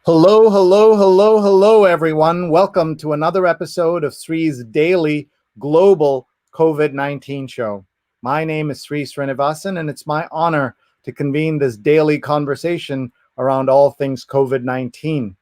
Hello, hello, hello, hello, everyone. Welcome to another episode of Sree's daily global COVID-19 show. My name is Sree Sreenivasan, and it's my honor to convene this daily conversation around all things COVID-19.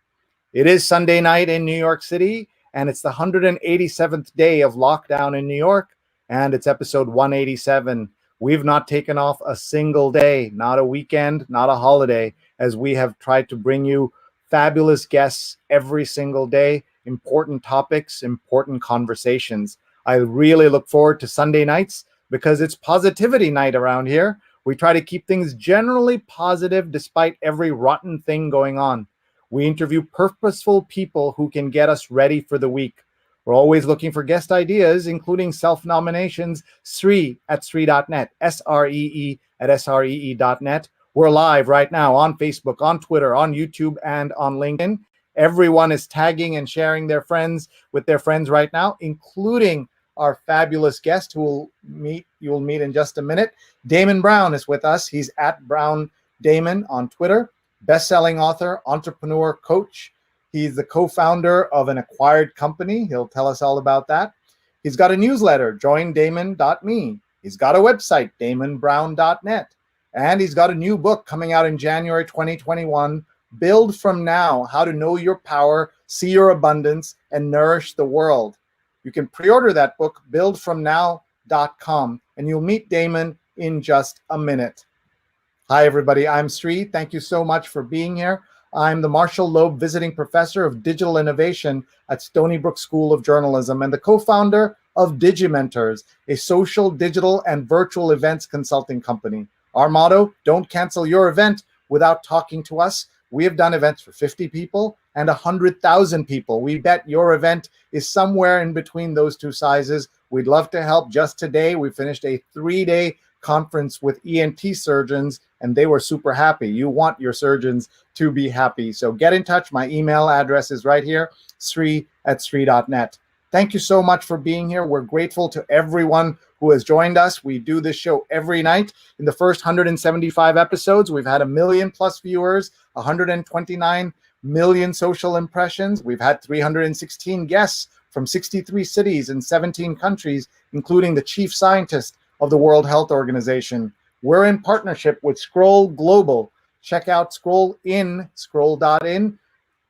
It is Sunday night in New York City, and it's the 187th day of lockdown in New York, and it's episode 187. We've not taken off a single day, not a weekend, not a holiday, as we have tried to bring you fabulous guests every single day, important topics, important conversations. I really look forward to Sunday nights because it's positivity night around here. We try to keep things generally positive despite every rotten thing going on. We interview purposeful people who can get us ready for the week. We're always looking for guest ideas, including self-nominations. Sree at Sree.net, SREE at SREE.net. We're live right now on Facebook, on Twitter, on YouTube, and on LinkedIn. Everyone is tagging and sharing their friends with their friends right now, including our fabulous guest who you'll meet in just a minute. Damon Brown is with us. He's at Brown Damon on Twitter, best-selling author, entrepreneur, coach. He's the co-founder of an acquired company. He'll tell us all about that. He's got a newsletter, joindamon.me. He's got a website, damonbrown.net. And he's got a new book coming out in January 2021, Build From Now, How to Know Your Power, See Your Abundance, and Nourish the World. You can pre-order that book, buildfromnow.com, and you'll meet Damon in just a minute. Hi, everybody. I'm Sree. Thank you so much for being here. I'm the Marshall Loeb Visiting Professor of Digital Innovation at Stony Brook School of Journalism and the co-founder of Digimentors, a social, digital, and virtual events consulting company. Our motto, don't cancel your event without talking to us. We have done events for 50 people and 100,000 people. We bet your event is somewhere in between those two sizes. We'd love to help. Just today, we finished a 3-day conference with ENT surgeons, and they were super happy. You want your surgeons to be happy. So get in touch. My email address is right here, Sree at Sree.net. Thank you so much for being here. We're grateful to everyone who has joined us. We do this show every night. In the first 175 episodes, we've had 1 million plus viewers, 129 million social impressions. We've had 316 guests from 63 cities and 17 countries, including the chief scientist of the World Health Organization. We're in partnership with Scroll Global. Check out scroll.in,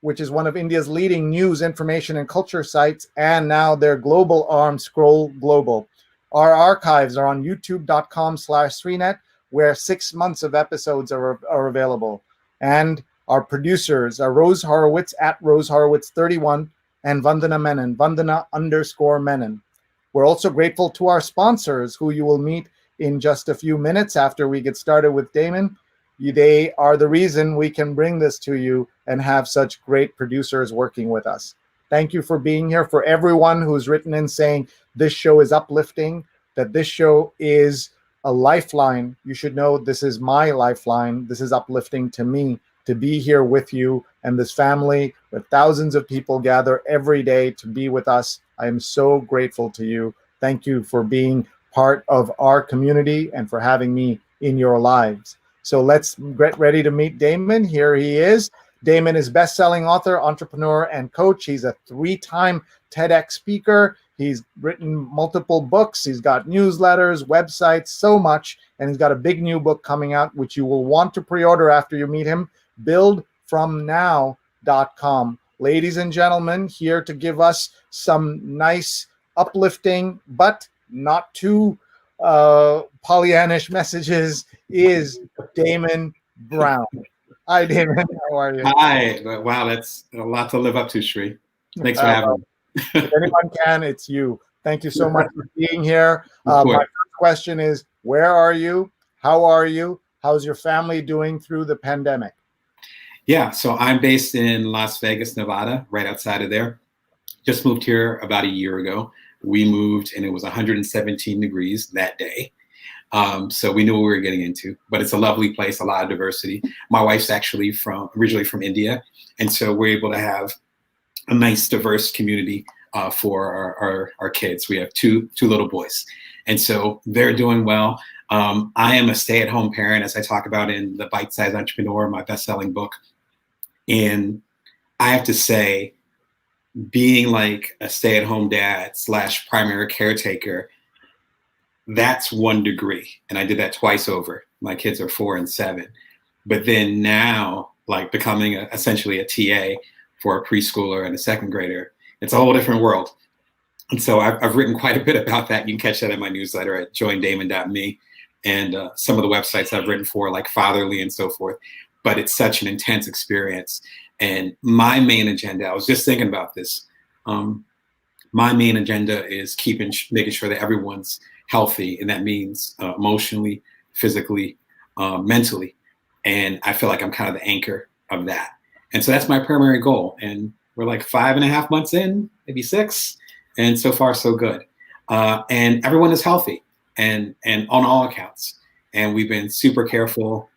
which is one of India's leading news, information, and culture sites, and now their global arm, Scroll Global. Our archives are on youtube.com/Sreenet, where 6 months of episodes are available. And our producers are Rose Horowitz at Rose Horowitz 31 and Vandana Menon, Vandana_Menon. We're also grateful to our sponsors, who you will meet in just a few minutes after we get started with Damon. They are the reason we can bring this to you and have such great producers working with us. Thank you for being here. For everyone who's written in saying this show is uplifting, that this show is a lifeline, you should know this is my lifeline. This is uplifting to me to be here with you and this family, where thousands of people gather every day to be with us. I am so grateful to you. Thank you for being part of our community and for having me in your lives. So let's get ready to meet Damon. Here he is. Damon is best-selling author, entrepreneur, and coach. He's a 3-time TEDx speaker. He's written multiple books. He's got newsletters, websites, so much. And he's got a big new book coming out, which you will want to pre-order after you meet him, buildfromnow.com. Ladies and gentlemen, here to give us some nice, uplifting, but not too Pollyannish messages is Damon Brown. Hi, Damon. How are you? Hi. Wow, that's a lot to live up to, Sree. Thanks for having me. If anyone can, it's you. Thank you so much for being here. My first question is, where are you? How are you? How's your family doing through the pandemic? Yeah, so I'm based in Las Vegas, Nevada, right outside of there. Just moved here about a year ago. We moved and it was 117 degrees that day. So we knew what we were getting into, but it's a lovely place, a lot of diversity. My wife's actually originally from India. And so we're able to have a nice, diverse community for our kids. We have two little boys. And so they're doing well. I am a stay-at-home parent, as I talk about in the Bite-Sized Entrepreneur, my best-selling book. And I have to say, being like a stay-at-home dad / primary caretaker, that's 1 degree. And I did that twice over. My kids are 4 and 7. But then now, like becoming essentially a TA for a preschooler and a second grader, it's a whole different world. And so I've written quite a bit about that. You can catch that in my newsletter at joindamon.me and some of the websites I've written for, like Fatherly and so forth. But it's such an intense experience. And my main agenda, I was just thinking about this. My main agenda is making sure that everyone's healthy, and that means emotionally, physically, mentally. And I feel like I'm kind of the anchor of that. And so that's my primary goal. And we're like 5.5 months in, maybe 6. And so far, so good. And everyone is healthy and on all accounts. And we've been super careful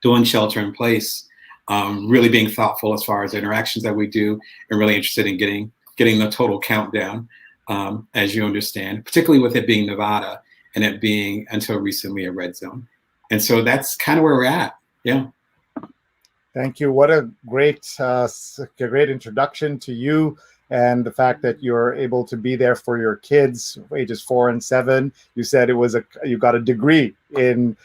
doing shelter in place, really being thoughtful as far as the interactions that we do, and really interested in getting the total count down, as you understand, particularly with it being Nevada and it being until recently a red zone. And so that's kind of where we're at. Yeah. Thank you. What a great introduction to you, and the fact that you're able to be there for your kids, ages 4 and 7. You said you got a degree in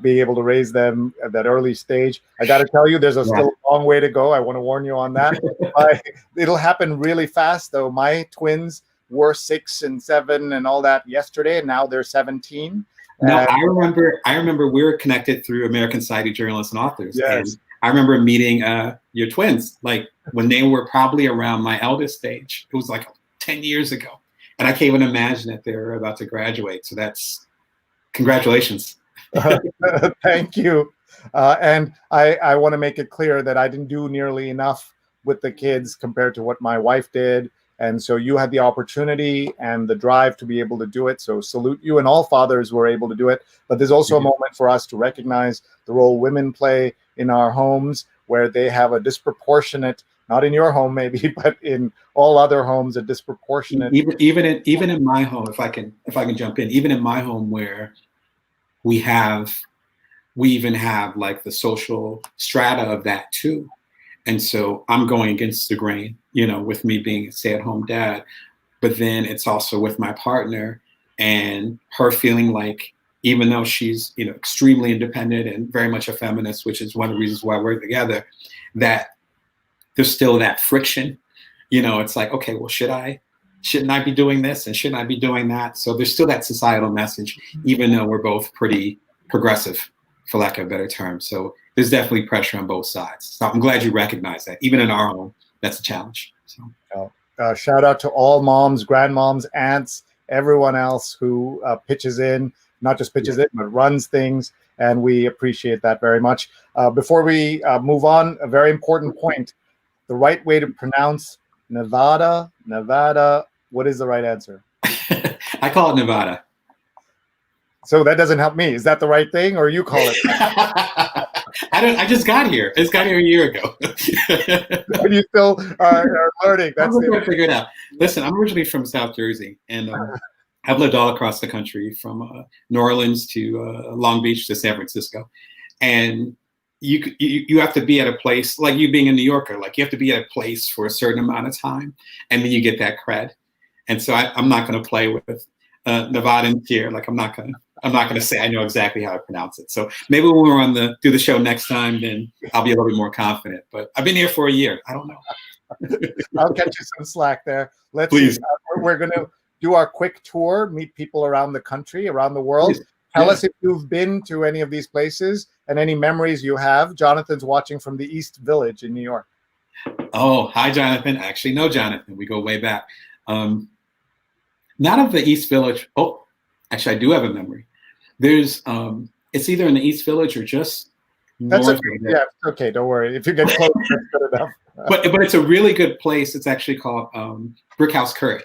being able to raise them at that early stage. I got to tell you, there's still a long way to go. I want to warn you on that. It'll happen really fast, though. My twins were 6 and 7 and all that yesterday, and now they're 17. No, I remember we were connected through American Society of Journalists and Authors. Yes. And I remember meeting your twins, like when they were probably around my eldest age. It was like 10 years ago. And I can't even imagine that they were about to graduate. So that's congratulations. Thank you. And I want to make it clear that I didn't do nearly enough with the kids compared to what my wife did. And so you had the opportunity and the drive to be able to do it. So salute you, and all fathers were able to do it. But there's also a moment for us to recognize the role women play in our homes, where they have a disproportionate, not in your home maybe, but in all other homes, a disproportionate. Even in my home, if I can jump in, even in my home, where we even have like the social strata of that too. And so I'm going against the grain, with me being a stay-at-home dad. But then it's also with my partner and her feeling like, even though she's, extremely independent and very much a feminist, which is one of the reasons why we're together, that there's still that friction. It's like, okay, well, shouldn't I be doing this and shouldn't I be doing that? So there's still that societal message, even though we're both pretty progressive, for lack of a better term. So there's definitely pressure on both sides. So I'm glad you recognize that. Even in our home, that's a challenge. So. Shout out to all moms, grandmoms, aunts, everyone else who pitches in, not just pitches in, but runs things. And we appreciate that very much. Before we move on, a very important point. The right way to pronounce Nevada. What is the right answer? I call it Nevada. So that doesn't help me. Is that the right thing, or you call it? I just got here. I just got here a year ago. You still are learning. I'm going to figure it out. Listen, I'm originally from South Jersey, and I've lived all across the country, from New Orleans to Long Beach to San Francisco. And you have to be at a place, like you being a New Yorker, like you have to be at a place for a certain amount of time, and then you get that cred. And so I'm not going to play with Nevadans here. Like I'm not going to say I know exactly how to pronounce it. So maybe when we're do the show next time, then I'll be a little bit more confident. But I've been here for a year. I don't know. I'll catch you some slack there. Please. We're going to do our quick tour, meet people around the country, around the world. Please. Tell us if you've been to any of these places and any memories you have. Jonathan's watching from the East Village in New York. Oh, hi, Jonathan. I actually know Jonathan. We go way back. Not of the East Village. Oh, actually, I do have a memory. There's, it's either in the East Village or just That's north. okay. Yeah, okay. Don't worry. If you get close, that's good enough. But it's a really good place. It's actually called Brick House Curry.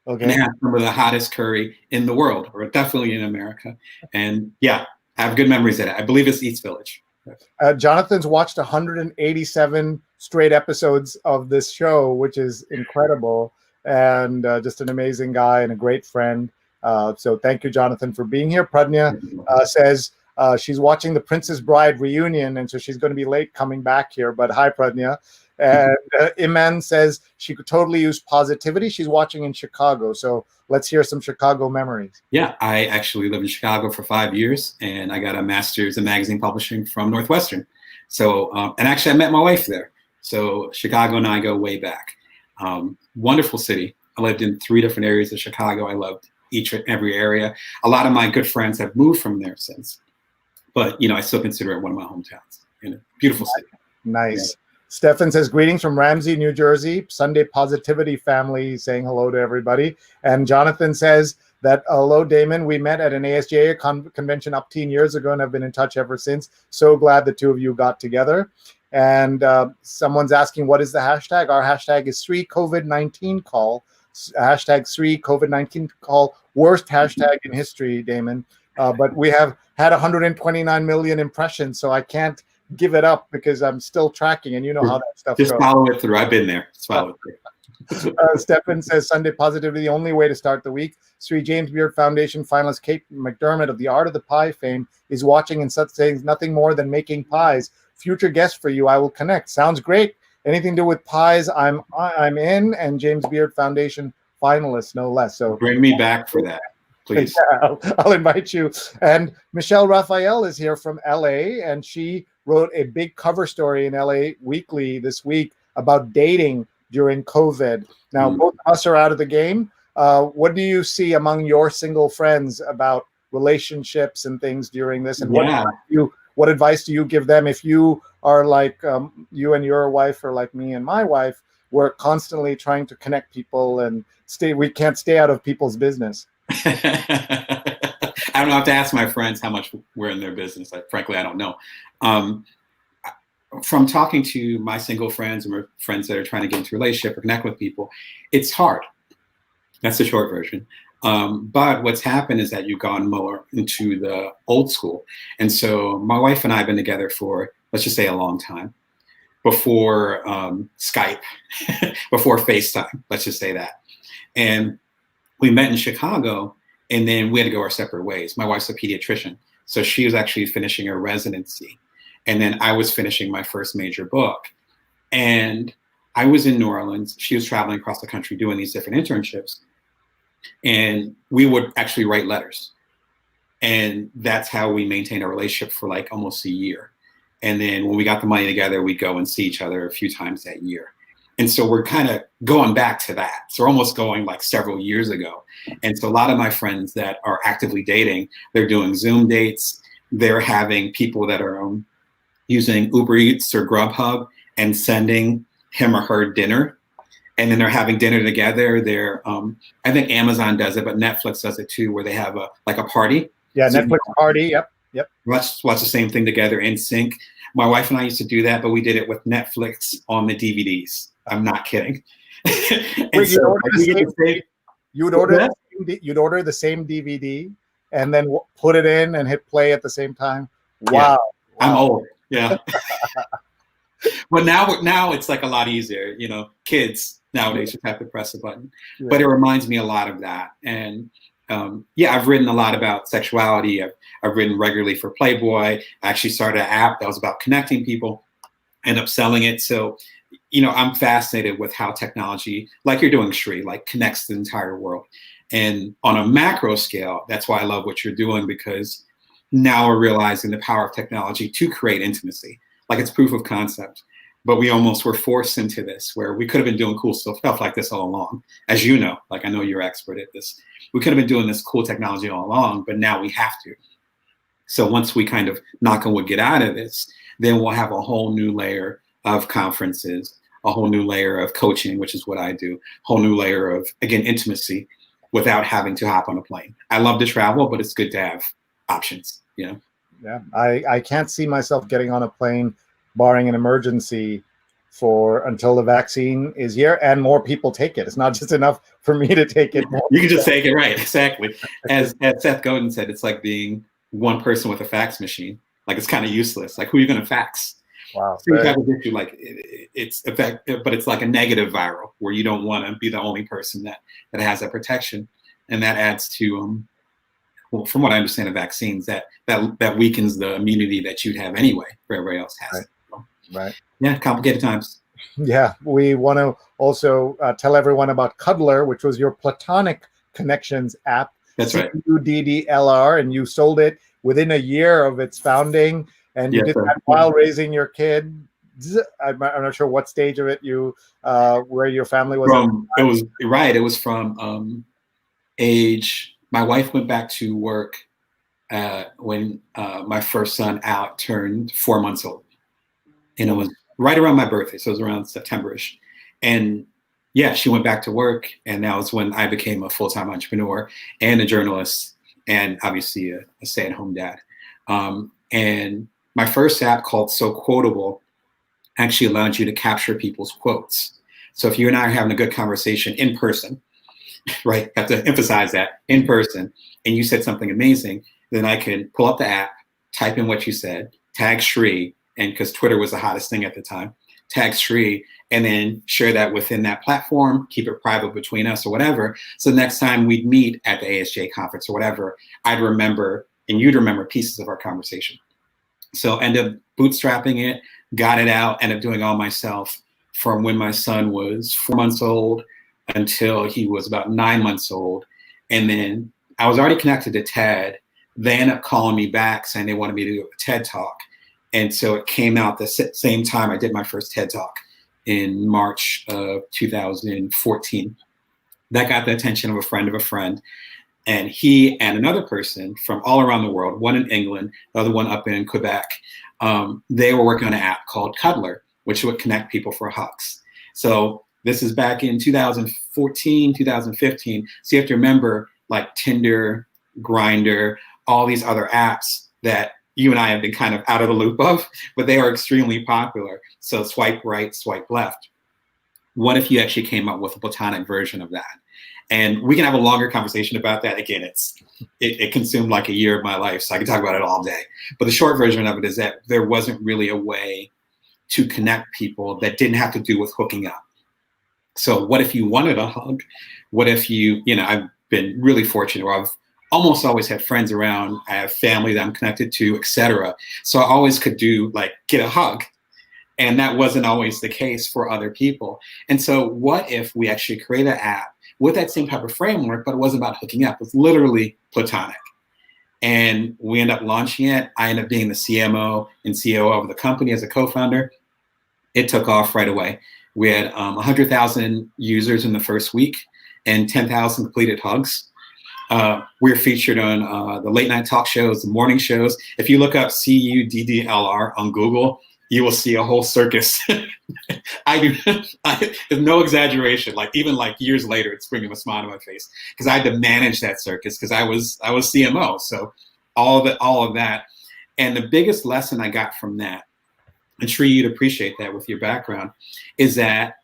Okay. And they have some of the hottest curry in the world, or definitely in America. And yeah, I have good memories of it. I believe it's East Village. Jonathan's watched 187 straight episodes of this show, which is incredible, and just an amazing guy and a great friend. So thank you, Jonathan, for being here. Pradnya says she's watching the Princess Bride reunion, and so she's going to be late coming back here. But hi, Pradnya. And Iman says she could totally use positivity. She's watching in Chicago. So let's hear some Chicago memories. Yeah, I actually lived in Chicago for 5 years, and I got a master's in magazine publishing from Northwestern. So, and actually I met my wife there. So Chicago and I go way back. Wonderful city. I lived in 3 different areas of Chicago. I loved each and every area. A lot of my good friends have moved from there since, but I still consider it one of my hometowns. Beautiful city. Nice. Yeah. Stefan says, greetings from Ramsey, New Jersey. Sunday Positivity family, saying hello to everybody. And Jonathan says that, hello, Damon. We met at an ASJA convention up 10 years ago and have been in touch ever since. So glad the two of you got together. And someone's asking, what is the hashtag? Our hashtag is Sree COVID-19 call. Hashtag Sree COVID-19 call. Worst hashtag in history, Damon. But we have had 129 million impressions, so I can't give it up because I'm still tracking, and you know how that stuff goes. Just follow it through. I've been there. Just follow it through. Stefan says, Sunday Positivity, the only way to start the week. Sree James Beard Foundation finalist Kate McDermott of the Art of the Pie fame is watching and saying nothing more than making pies. Future guest for you, I will connect. Sounds great. Anything to do with pies, I'm in, and James Beard Foundation finalist, no less. So bring me back for that, please. Yeah, I'll invite you. And Michelle Raphael is here from LA, and she wrote a big cover story in LA Weekly this week about dating during COVID. Now, both of us are out of the game. What do you see among your single friends about relationships and things during this? And what advice do you give them if you are like you and your wife, or like me and my wife, we're constantly trying to connect people and we can't stay out of people's business? I don't have to ask my friends how much we're in their business. Frankly, I don't know. From talking to my single friends and friends that are trying to get into a relationship or connect with people, it's hard. That's the short version. But what's happened is that you've gone more into the old school. And so my wife and I have been together for, let's just say, a long time. Before Skype, before FaceTime, let's just say that. And we met in Chicago, and then we had to go our separate ways. My wife's a pediatrician, so she was actually finishing her residency. And then I was finishing my first major book. And I was in New Orleans. She was traveling across the country doing these different internships. And we would actually write letters. And that's how we maintained a relationship for like almost a year. And then when we got the money together, we'd go and see each other a few times that year. And so we're kind of going back to that. So we're almost going like several years ago. And so a lot of my friends that are actively dating, they're doing Zoom dates. They're having people that are using Uber Eats or Grubhub and sending him or her dinner. And then they're having dinner together. I think Amazon does it, but Netflix does it too, where they have a party. Yeah, so Netflix party, yep. Watch the same thing together in sync. My wife and I used to do that, but we did it with Netflix on the DVDs. I'm not kidding. Wait, you'd order the same DVD and then put it in and hit play at the same time. Wow. Yeah. I'm old. Yeah. But now it's like a lot easier. Kids nowadays just have to press a button. Yeah. But it reminds me a lot of that. And I've written a lot about sexuality. I've written regularly for Playboy. I actually started an app that was about connecting people, end up selling it. So, I'm fascinated with how technology, like you're doing, Sree, like connects the entire world. And on a macro scale, that's why I love what you're doing, because now we're realizing the power of technology to create intimacy. Like, it's proof of concept. But we almost were forced into this, where we could have been doing cool stuff like this all along. As you know, like I know you're expert at this. We could have been doing this cool technology all along, but now we have to. So once we kind of knock on wood, get out of this, then we'll have a whole new layer of conferences, a whole new layer of coaching, which is what I do, whole new layer of, again, intimacy without having to hop on a plane. I love to travel, but it's good to have options, Yeah, I can't see myself getting on a plane barring an emergency until the vaccine is here and more people take it. It's not just enough for me to take it. You can just take it, right? Exactly. As Seth Godin said, it's like being one person with a fax machine. Like, it's kind of useless. Like, who are you going to fax? Wow. So you have an issue, like it's effective, but it's like a negative viral where you don't want to be the only person that has that protection, and that adds to from what I understand of vaccines, that weakens the immunity that you'd have anyway, where everybody else has. Right. Yeah, complicated times. Yeah, we want to also tell everyone about Cuddler, which was your platonic connections app. That's right. CUDDLR, and you sold it within a year of its founding, and you Yes, did sir. that while raising your kid. I'm not sure what stage of it where your family was. It was from age. My wife went back to work when my first son Alec turned 4 months old, and it was right around my birthday, so it was around September-ish. And yeah, she went back to work, and that was when I became a full-time entrepreneur and a journalist, and obviously a stay-at-home dad. And my first app, called So Quotable, actually allowed you to capture people's quotes. So if you and I are having a good conversation in person, right, have to emphasize that, in person, and you said something amazing, then I can pull up the app, type in what you said, tag Sree, and because Twitter was the hottest thing at the time, tag Sree, and then share that within that platform, keep it private between us or whatever. So next time we'd meet at the ASJ conference or whatever, I'd remember, and you'd remember pieces of our conversation. So ended up bootstrapping it, got it out, ended up doing all myself from when my son was 4 months old until he was about 9 months old. And then I was already connected to TED. They ended up calling me back saying they wanted me to do a TED Talk. And so it came out the same time I did my first TED Talk in March of 2014. That got the attention of a friend. And he and another person from all around the world, one in England, the other one up in Quebec, they were working on an app called Cuddler, which would connect people for hugs. So this is back in 2014, 2015. So you have to remember, like Tinder, Grindr, all these other apps that you and I have been kind of out of the loop of, but they are extremely popular. So swipe right, swipe left. What if you actually came up with a platonic version of that? And we can have a longer conversation about that. Again, it consumed like a year of my life, so I can talk about it all day. But the short version of it is that there wasn't really a way to connect people that didn't have to do with hooking up. So what if you wanted a hug? What if I've been really fortunate where I've almost always had friends around. I have family that I'm connected to, etc. So I always could get a hug. And that wasn't always the case for other people. And so what if we actually create an app with that same type of framework, but it wasn't about hooking up. It was literally platonic. And we end up launching it. I end up being the CMO and COO of the company as a co-founder. It took off right away. We had 100,000 users in the first week and 10,000 completed hugs. We're featured on the late night talk shows, the morning shows. If you look up CUDDLR on Google, you will see a whole circus. There's no exaggeration. Even years later, it's bringing a smile to my face because I had to manage that circus because I was CMO. So all of that. And the biggest lesson I got from that, and Sree, you'd appreciate that with your background, is that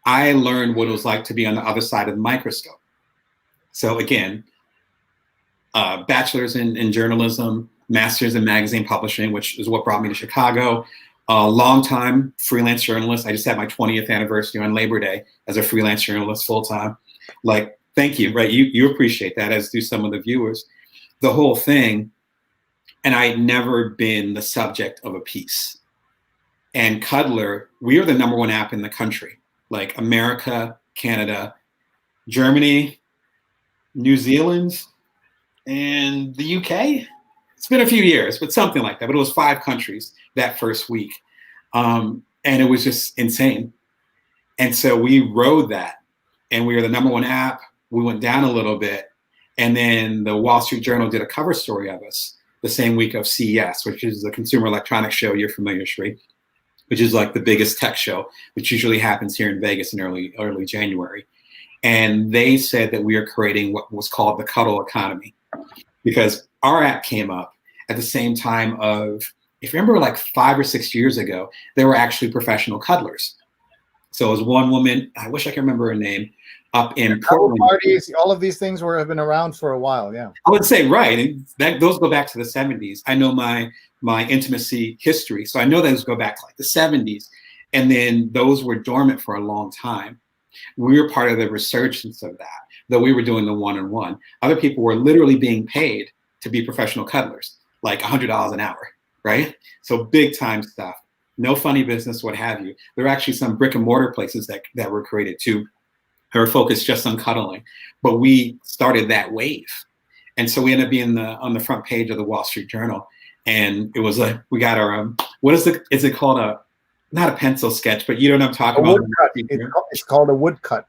I learned what it was like to be on the other side of the microscope. So again, bachelor's in journalism, master's in magazine publishing, which is what brought me to Chicago. A long-time freelance journalist. I just had my 20th anniversary on Labor Day as a freelance journalist full-time. Thank you, right? You appreciate that, as do some of the viewers. The whole thing, and I had never been the subject of a piece. And Cuddler, we are the #1 app in the country. America, Canada, Germany, New Zealand, and the UK. It's been a few years, but something like that. But it was 5 countries that first week. And it was just insane. And so we rode that, and we were the #1 app. We went down a little bit. And then the Wall Street Journal did a cover story of us the same week of CES, which is the Consumer Electronics Show. You're familiar, Sree, which is the biggest tech show, which usually happens here in Vegas in early January. And they said that we are creating what was called the Cuddle Economy, because our app came up at the same time of, if you remember 5 or 6 years ago, there were actually professional cuddlers. So it was one woman, I wish I could remember her name, up in Portland. Parties, all of these things have been around for a while, yeah. I would say, right. Those go back to the 70s. I know my intimacy history. So I know those go back to the 70s. And then those were dormant for a long time. We were part of the resurgence of that, though we were doing the one-on-one. Other people were literally being paid to be professional cuddlers, $100 an hour, right? So big time stuff. no funny business, what have you. There are actually some brick and mortar places that were created too, that were focused just on cuddling. But we started that wave. And so we ended up being on the front page of the Wall Street Journal. And it was like, we got our, is it called not a pencil sketch, but you know what I'm talking about? It's called a woodcut.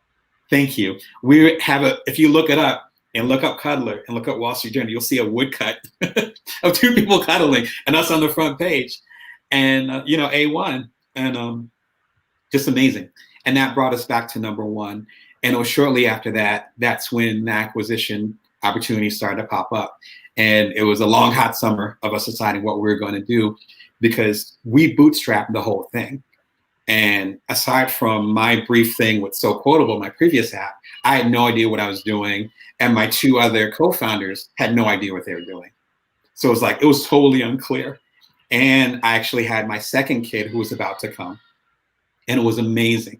Thank you. If you look it up and look up Cuddler and look up Wall Street Journal, you'll see a woodcut of two people cuddling and us on the front page. And, A1, and just amazing. And that brought us back to number one. And it was shortly after that, that's when the acquisition opportunities started to pop up. And it was a long, hot summer of us deciding what we were going to do, because we bootstrapped the whole thing. And aside from my brief thing with So Quotable, my previous app, I had no idea what I was doing. And my two other co-founders had no idea what they were doing. So it was totally unclear. And I actually had my second kid who was about to come. And it was amazing.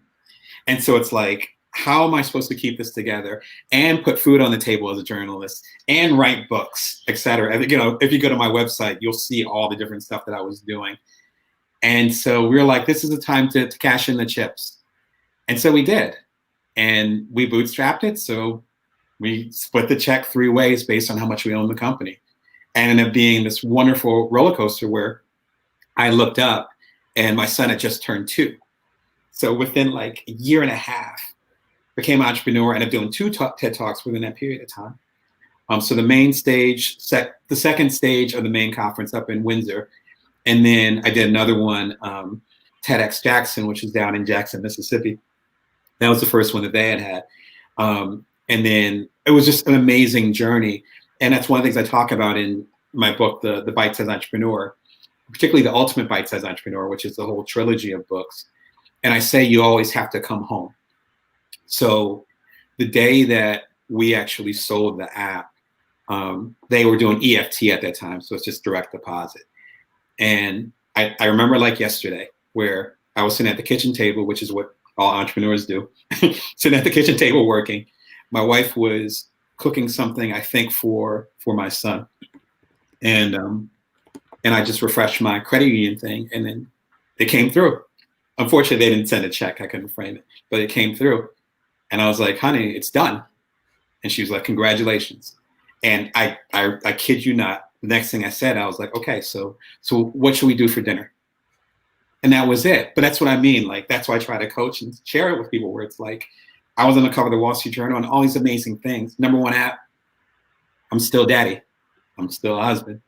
And so it's like, how am I supposed to keep this together and put food on the table as a journalist and write books, et cetera? If you go to my website, you'll see all the different stuff that I was doing. And so we were like, this is the time to cash in the chips. And so we did. And we bootstrapped it. So we split the check 3 ways based on how much we own the company. And ended up being this wonderful roller coaster where I looked up and my son had just turned 2. So within like a year and a half, became an entrepreneur, ended up doing 2 TED Talks within that period of time. So the main stage, the second stage of the main conference up in Windsor. And then I did another one, TEDx Jackson, which is down in Jackson, Mississippi. That was the first one that they had. And then it was just an amazing journey. And that's one of the things I talk about in my book, The Bite-Sized Entrepreneur, particularly The Ultimate Bite-Sized Entrepreneur, which is the whole trilogy of books. And I say you always have to come home. So the day that we actually sold the app, they were doing EFT at that time. So it's just direct deposit. And I remember like yesterday where I was sitting at the kitchen table, which is what all entrepreneurs do, sitting at the kitchen table working. My wife was cooking something, I think, for my son. And I just refreshed my credit union thing, and then it came through. Unfortunately, they didn't send a check. I couldn't frame it, but it came through. And I was like, honey, it's done. And she was like, congratulations. And I kid you not, the next thing I said, I was like, okay, so what should we do for dinner? And that was it. But that's what I mean. Like, that's why I try to coach and share it with people, where it's like, I was on the cover of the Wall Street Journal and all these amazing things. Number one app, I'm still daddy. I'm still a husband.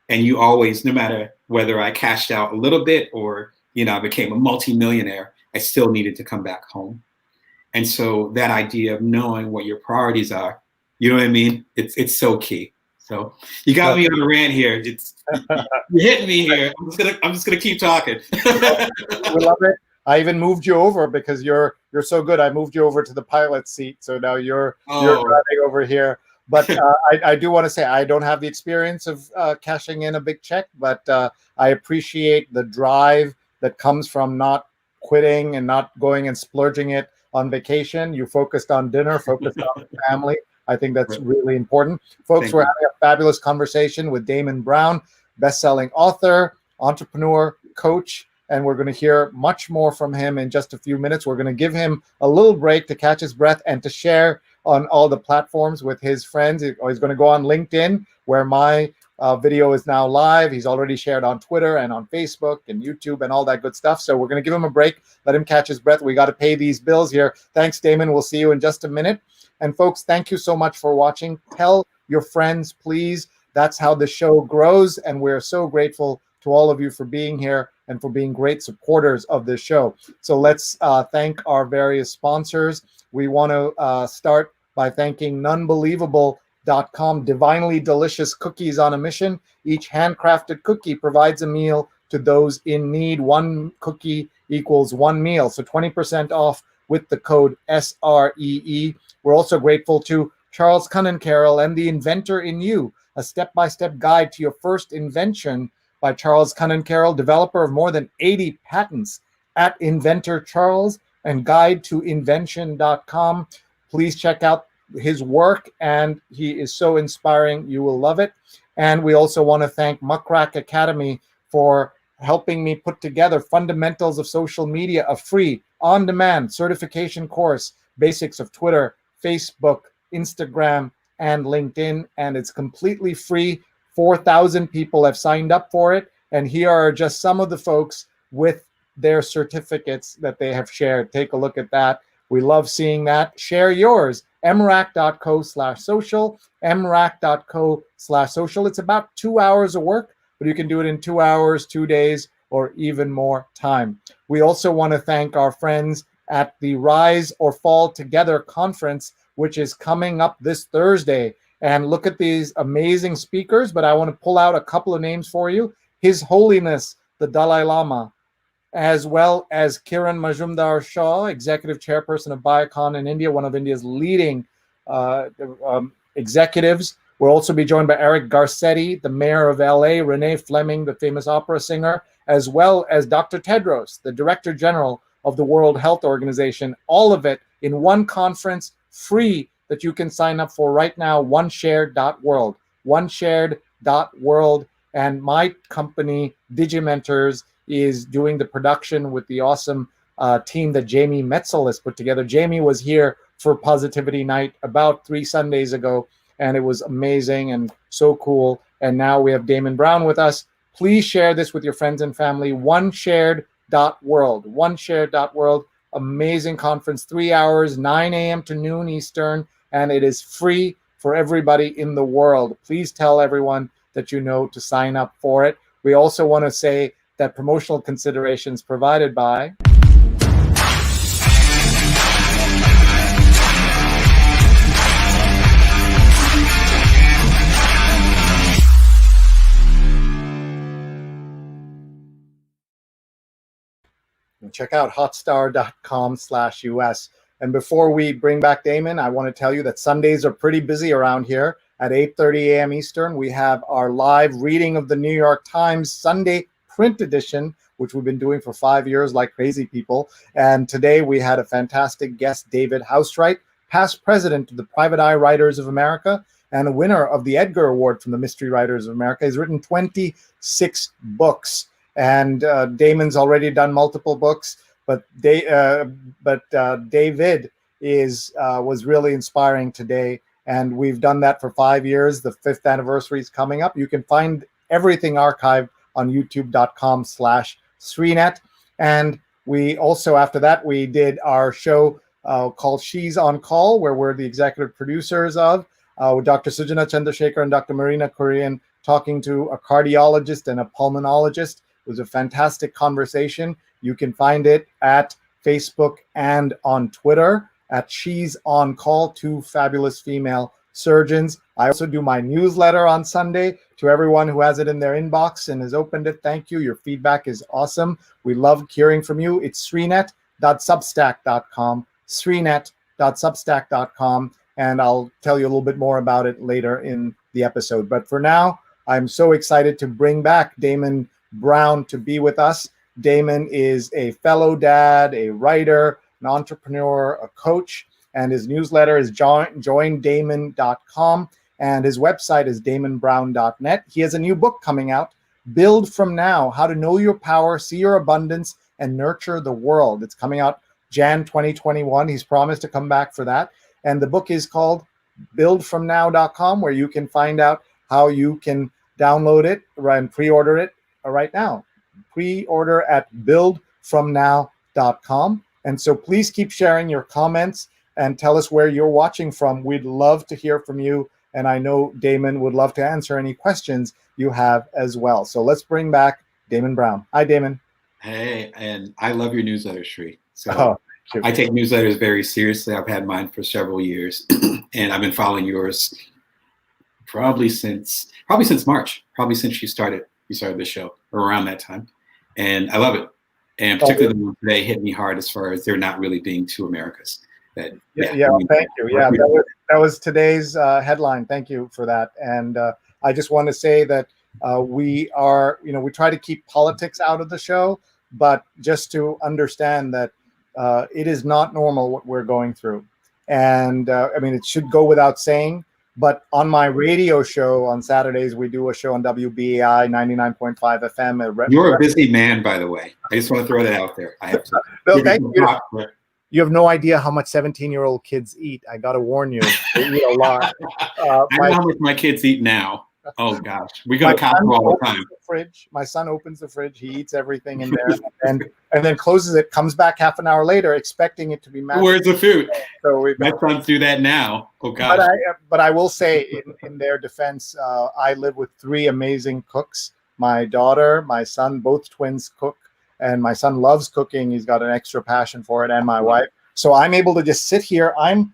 And you always, no matter whether I cashed out a little bit or, I became a multimillionaire, I still needed to come back home. And so that idea of knowing what your priorities are, you know what I mean? It's so key. So you got me on a rant here. You hit me here. I'm just gonna keep talking. We love it. I even moved you over because you're so good. I moved you over to the pilot seat, so now you're driving over here. But I do want to say I don't have the experience of cashing in a big check, but I appreciate the drive that comes from not quitting and not going and splurging it on vacation. You focused on dinner, focused on family. I think that's really important. Folks, we're having a fabulous conversation with Damon Brown, best-selling author, entrepreneur, coach, and we're going to hear much more from him in just a few minutes. We're going to give him a little break to catch his breath and to share on all the platforms with his friends. He's going to go on LinkedIn, where my video is now live. He's already shared on Twitter and on Facebook and YouTube and all that good stuff. So we're going to give him a break, let him catch his breath. We got to pay these bills here. Thanks, Damon. We'll see you in just a minute. And folks, thank you so much for watching. Tell your friends, please. That's how the show grows. And we're so grateful to all of you for being here and for being great supporters of this show. So let's thank our various sponsors. We want to start by thanking Nunbelievable.com, divinely delicious cookies on a mission. Each handcrafted cookie provides a meal to those in need. One cookie equals one meal. So 20% off with the code SREE. We're also grateful to Charles Cunnincarroll and The Inventor in You, a step-by-step guide to your first invention by Charles Cunnincarroll, developer of more than 80 patents at Inventor Charles, and guide to invention.com. Please check out his work, and he is so inspiring. You will love it. And we also want to thank Muckrack Academy for helping me put together Fundamentals of Social Media, a free on-demand certification course, basics of Twitter, Facebook, Instagram, and LinkedIn, and it's completely free. 4,000 people have signed up for it, and here are just some of the folks with their certificates that they have shared. Take a look at that. We love seeing that. Share yours. mrac.co/social, mrac.co/social. It's about 2 hours of work, but you can do it in 2 hours, 2 days, or even more time. We also want to thank our friends at the Rise or Fall Together conference, which is coming up this Thursday. And look at these amazing speakers, but I want to pull out a couple of names for you. His Holiness, the Dalai Lama, as well as Kiran Majumdar-Shaw, Executive Chairperson of Biocon in India, one of India's leading executives. We'll also be joined by Eric Garcetti, the mayor of LA, Renee Fleming, the famous opera singer, as well as Dr. Tedros, the Director General of the World Health Organization. All of it in one conference, free, that you can sign up for right now, oneshared.world, oneshared.world. And my company, Digimentors, is doing the production with the awesome team that Jamie Metzel has put together. Jamie was here for Positivity Night about 3 Sundays ago, and it was amazing and so cool. And now we have Damon Brown with us. Please share this with your friends and family. Oneshared.world, oneshared.world. Amazing conference, 3 hours, 9 a.m. to noon Eastern, and it is free for everybody in the world. Please tell everyone that you know to sign up for it. We also want to say that promotional considerations provided by check out hotstar.com/US. And before we bring back Damon, I want to tell you that Sundays are pretty busy around here. At 8:30 a.m. Eastern, we have our live reading of the New York Times Sunday print edition, which we've been doing for 5 years like crazy people. And today we had a fantastic guest, David Housewright, past president of the Private Eye Writers of America and a winner of the Edgar Award from the Mystery Writers of America. He's written 26 books. And Damon's already done multiple books, but David was really inspiring today, and we've done that for 5 years. The 5th anniversary is coming up. You can find everything archived on youtube.com/Sreenet. And we also, after that, we did our show called She's on Call, where we're the executive producers of, with Dr. Sujana Chandrasekhar and Dr. Marina Korean talking to a cardiologist and a pulmonologist. It was a fantastic conversation. You can find it at Facebook and on Twitter at She's on Call, 2 fabulous female surgeons. I also do my newsletter on Sunday. To everyone who has it in their inbox and has opened it, thank you. Your feedback is awesome. We love hearing from you. It's sreenet.substack.com, sreenet.substack.com, and I'll tell you a little bit more about it later in the episode. But for now, I'm so excited to bring back Damon Brown to be with us. Damon is a fellow dad, a writer, an entrepreneur, a coach, and his newsletter is joindamon.com, and his website is damonbrown.net. He has a new book coming out, Build From Now, How to Know Your Power, See Your Abundance, and Nurture the World. It's coming out Jan 2021. He's promised to come back for that. And the book is called buildfromnow.com, where you can find out how you can download it and pre-order it right now. Pre-order at buildfromnow.com. And so please keep sharing your comments and tell us where you're watching from. We'd love to hear from you. And I know Damon would love to answer any questions you have as well. So let's bring back Damon Brown. Hi, Damon. Hey, and I love your newsletter, Sree. So I take newsletters very seriously. I've had mine for several years, and I've been following yours probably since March, probably since you started the show, or around that time. And I love it. And particularly the one today hit me hard as far as there not really being 2 Americas. Thank you. Yeah, that was today's headline. Thank you for that. And I just want to say that we try to keep politics out of the show, but just to understand that it is not normal what we're going through. And it should go without saying, But on my radio show on Saturdays, we do a show on WBAI 99.5 FM. You're a busy man, by the way. I just want to throw that out there. I have to. No, thank you. You have no idea how much 17-year-old kids eat. I got to warn you, they eat a lot. I know how much my kids eat now. Oh gosh, we go to Costco all the time. My son opens the fridge. He eats everything in there, and then closes it. Comes back half an hour later, expecting it to be magic. Where's the food? So my sons do that now. Oh gosh. But I will say, in their defense, I live with 3 amazing cooks. My daughter, my son, both twins cook, and my son loves cooking. He's got an extra passion for it, and my wife. So I'm able to just sit here. I'm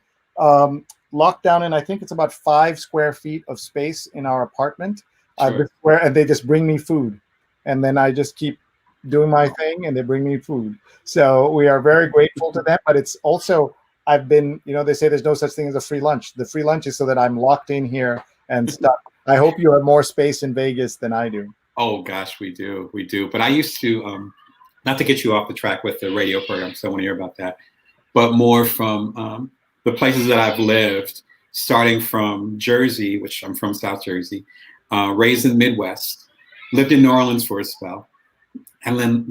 locked down in, I think it's about 5 square feet of space in our apartment. Sure. And they just bring me food, and then I just keep doing my thing, and they bring me food. So we are very grateful to them. But it's also, I've been, they say there's no such thing as a free lunch. The free lunch is so that I'm locked in here and stuck. I hope you have more space in Vegas than I do. Oh gosh, we do. But I used to, not to get you off the track with the radio program, so I want to hear about that, but more from the places that I've lived, starting from Jersey, which I'm from South Jersey, raised in the Midwest, lived in New Orleans for a spell, and then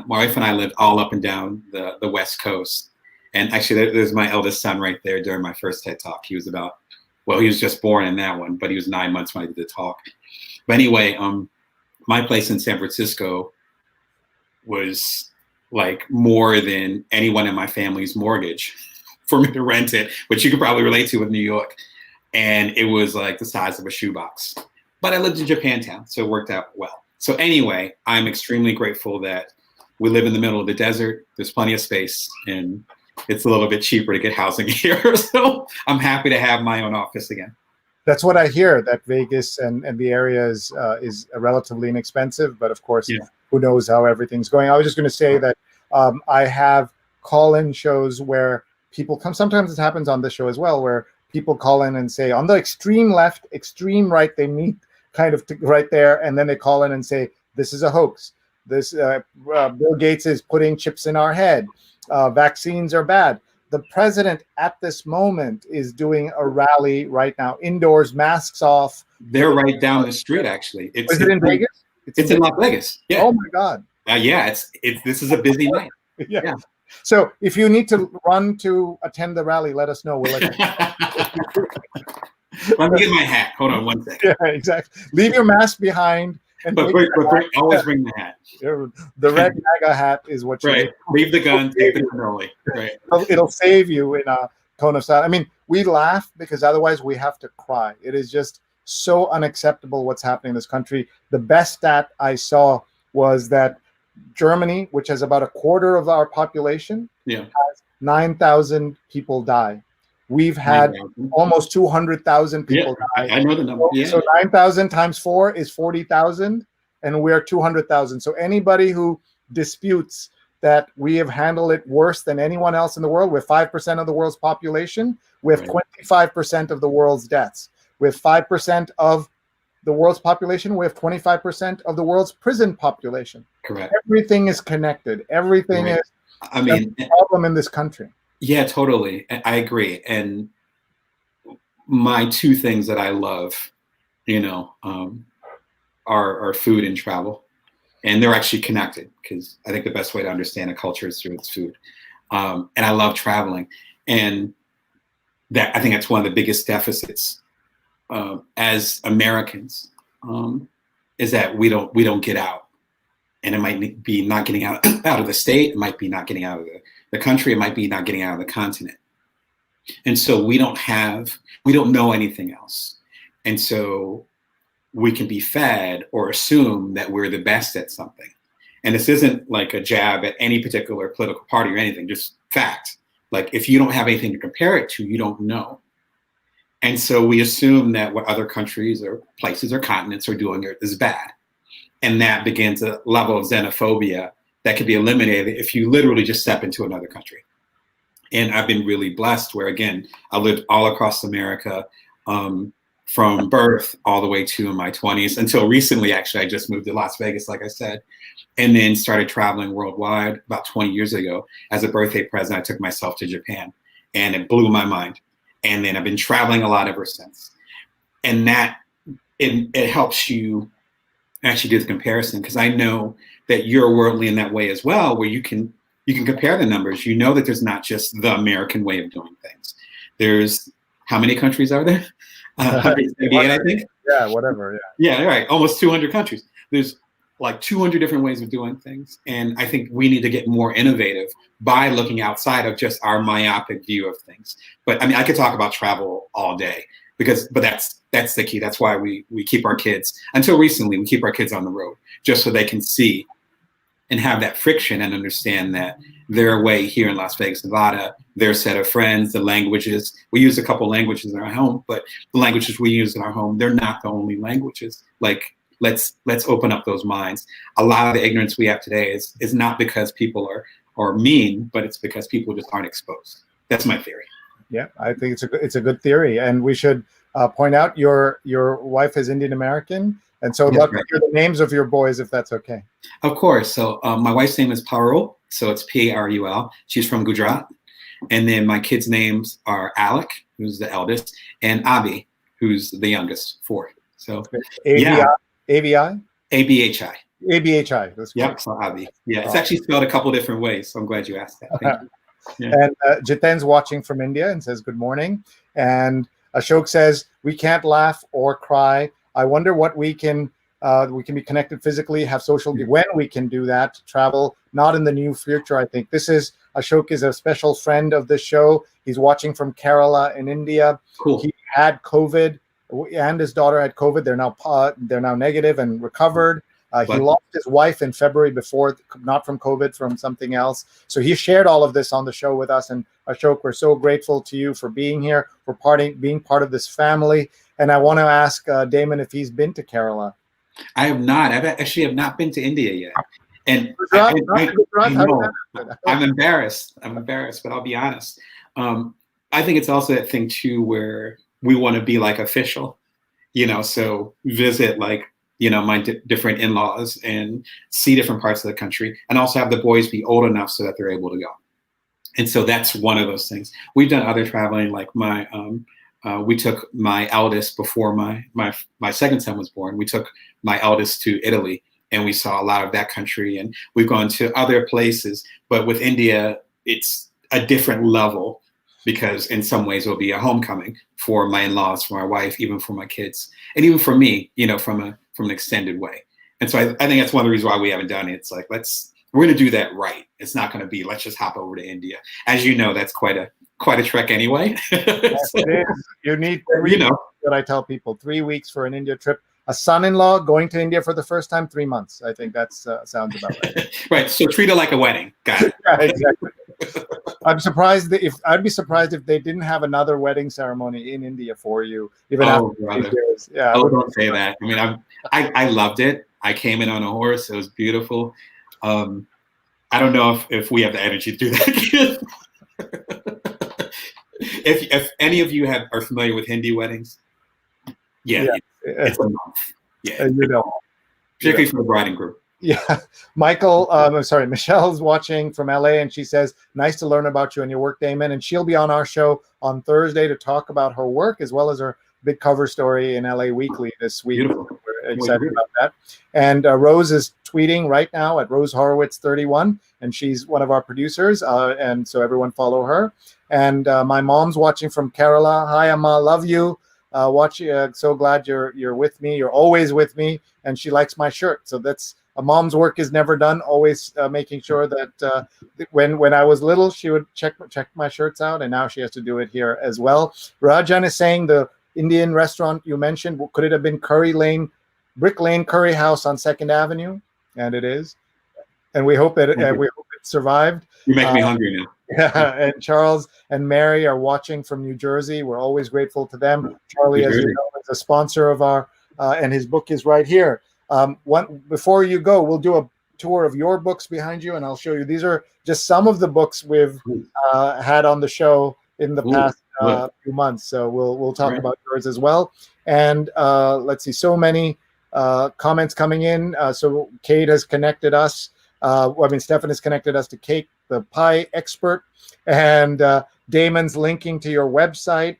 my wife and I lived all up and down the West Coast. And actually, there's my eldest son right there during my first TED Talk. He was he was just born in that one, but he was 9 months when I did the talk. But anyway, my place in San Francisco was like more than anyone in my family's mortgage for me to rent it, which you could probably relate to with New York. And it was like the size of a shoebox. But I lived in Japantown, so it worked out well. So anyway, I'm extremely grateful that we live in the middle of the desert. There's plenty of space, and it's a little bit cheaper to get housing here. So I'm happy to have my own office again. That's what I hear, that Vegas and the area is relatively inexpensive. But of course, who knows how everything's going. I was just going to say that I have call-in shows where people come. Sometimes it happens on this show as well, where people call in and say, on the extreme left, extreme right, they meet kind of right there, and then they call in and say, this is a hoax. This Bill Gates is putting chips in our head. Vaccines are bad. The president at this moment is doing a rally right now, indoors, masks off. They're right down the street, actually. Is it in Vegas? It's in Las Vegas. Yeah. Oh my God. Yeah, this is a busy night. Yeah. So if you need to run to attend the rally, let us know. We'll let you know. Let me get my hat. Hold on 1 second. Yeah, exactly. Leave your mask behind. But always bring the hat. The red MAGA hat is what you need. Leave the gun, take the cannoli. Right. It'll save you in a cone of silence. I mean, we laugh because otherwise we have to cry. It is just so unacceptable what's happening in this country. The best stat I saw was that Germany, which has about a quarter of our population, has 9,000 people die. We've had almost 200,000 people die. I know the number. Yeah. So 9,000 times 4 is 40,000, and we're 200,000. So anybody who disputes that we have handled it worse than anyone else in the world, with 5% of the world's population, with 25% of the world's deaths, with 5% of the world's population, we have 25% of the world's prison population. Correct. Everything is connected. Everything is a problem in this country. Yeah, totally. I agree. And my 2 things that I love, are food and travel. And they're actually connected, because I think the best way to understand a culture is through its food. And I love traveling. And I think that's one of the biggest deficits as Americans, is that we don't get out. And it might be not getting out of the state. It might be not getting out of the country. It might be not getting out of the continent. And so we don't know anything else. And so we can be fed or assume that we're the best at something. And this isn't like a jab at any particular political party or anything, just fact. Like, if you don't have anything to compare it to, you don't know. And so we assume that what other countries or places or continents are doing is bad. And that begins a level of xenophobia that can be eliminated if you literally just step into another country. And I've been really blessed where, again, I lived all across America, from birth all the way to in my 20s until recently. Actually, I just moved to Las Vegas, like I said, and then started traveling worldwide about 20 years ago. As a birthday present, I took myself to Japan, and it blew my mind. And then I've been traveling a lot ever since. And that, it helps you actually do the comparison, because I know that you're worldly in that way as well, where you can compare the numbers. You know that there's not just the American way of doing things. There's, how many countries are there? 178, I think. Yeah, whatever. Yeah. Yeah, right. Almost 200 countries. There's like 200 different ways of doing things. And I think we need to get more innovative by looking outside of just our myopic view of things. But I mean, I could talk about travel all day, but that's the key. That's why we keep our kids, until recently, we keep our kids on the road, just so they can see and have that friction and understand that their way here in Las Vegas, Nevada, their set of friends, the languages. We use a couple languages in our home, but the languages we use in our home, they're not the only languages. Like, let's open up those minds. A lot of the ignorance we have today is not because people are mean, but it's because people just aren't exposed. That's my theory. Yeah, I think it's a good theory, and we should point out your wife is Indian American, and so I'd love to hear the names of your boys, if that's okay. Of course. So my wife's name is Parul, so it's Parul. She's from Gujarat, and then my kids' names are Alec, who's the eldest, and Abhi, who's the youngest, 4. So ABI? ABHI. ABHI. That's great. Yep, so Abhi. Yeah, it's actually spelled a couple different ways, so I'm glad you asked that. Thank you. Yeah. And Jiten's watching from India and says, good morning. And Ashok says, we can't laugh or cry. I wonder what we can be connected physically, have social, when we can do that, travel, not in the near future, I think. Ashok is a special friend of the show. He's watching from Kerala in India. Cool. He had COVID, and his daughter had COVID. They're now negative and recovered. He lost his wife in February before, not from COVID, from something else. So he shared all of this on the show with us. And Ashok, we're so grateful to you for being here, for being part of this family. And I want to ask Damon if he's been to Kerala. I have not. I actually have not been to India yet. And I'm embarrassed. But I'll be honest. I think it's also that thing too, where we want to be like official, so visit like, my different in-laws and see different parts of the country, and also have the boys be old enough so that they're able to go. And so that's one of those things. We've done other traveling, like we took my eldest before my second son was born. We took my eldest to Italy, and we saw a lot of that country, and we've gone to other places. But with India, it's a different level, because in some ways it'll be a homecoming for my in-laws, for my wife, even for my kids, and even for me, from an extended way. And so I think that's one of the reasons why we haven't done it. It's like, we're going to do that right. It's not going to be, let's just hop over to India. As you know, that's quite a trek anyway. Yes, it is. You need 3 weeks, that I tell people, 3 weeks for an India trip. A son-in-law going to India for the first time, 3 months. I think that sounds about right. Right. So treat it like a wedding. Got it. Yeah, exactly. I'd be surprised if they didn't have another wedding ceremony in India for you, even after 8 years. Yeah. Oh, don't say that. I mean, I loved it. I came in on a horse. It was beautiful. I don't know if we have the energy to do that again. If any of you are familiar with Hindi weddings, it's a month. Yeah, particularly for the bride and groom. Yeah, Michelle's watching from LA, and she says, nice to learn about you and your work, Damon. And she'll be on our show on Thursday to talk about her work, as well as her big cover story in LA Weekly this week. Beautiful. We're excited about that. And Rose is tweeting right now at Rose Horowitz 31, and she's one of our producers. And so everyone follow her. And my mom's watching from Kerala. Hi, Amma, love you. So glad you're with me. You're always with me. And she likes my shirt. So that's a mom's work is never done. Always making sure that when I was little, she would check my shirts out, and now she has to do it here as well. Rajan is saying the Indian restaurant you mentioned, could it have been Brick Lane Curry House on 2nd Avenue? And it is. And we hope it survived. You make me hungry now. Yeah, and Charles and Mary are watching from New Jersey. We're always grateful to them. Charlie, as you know, is a sponsor of our, and his book is right here. Before you go, we'll do a tour of your books behind you, and I'll show you. These are just some of the books we've had on the show in the past few months. So we'll talk about yours as well. And let's see, so many comments coming in. So Kate has connected us. Stefan has connected us to Kate, the pie expert, and Damon's linking to your website.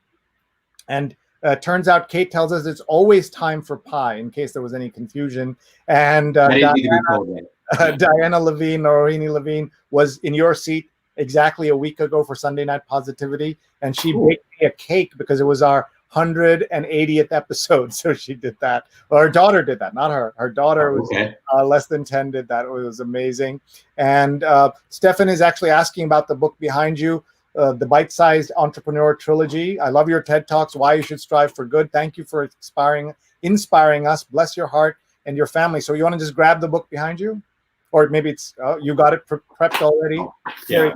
And turns out Kate tells us it's always time for pie, in case there was any confusion. And I didn't need to be told that. Diana Levine, Norini Levine, was in your seat exactly a week ago for Sunday Night Positivity, and she baked me a cake because it was our 180th episode. So she did that. Well, her daughter did that, not her. Her daughter was less than 10 did that. It was amazing. And Stefan is actually asking about the book behind you, the Bite-Sized Entrepreneur Trilogy. I love your TED Talks, Why You Should Strive for Good. Thank you for inspiring us. Bless your heart and your family. So you want to just grab the book behind you? Or maybe it's, you got it prepped already? Oh, yeah.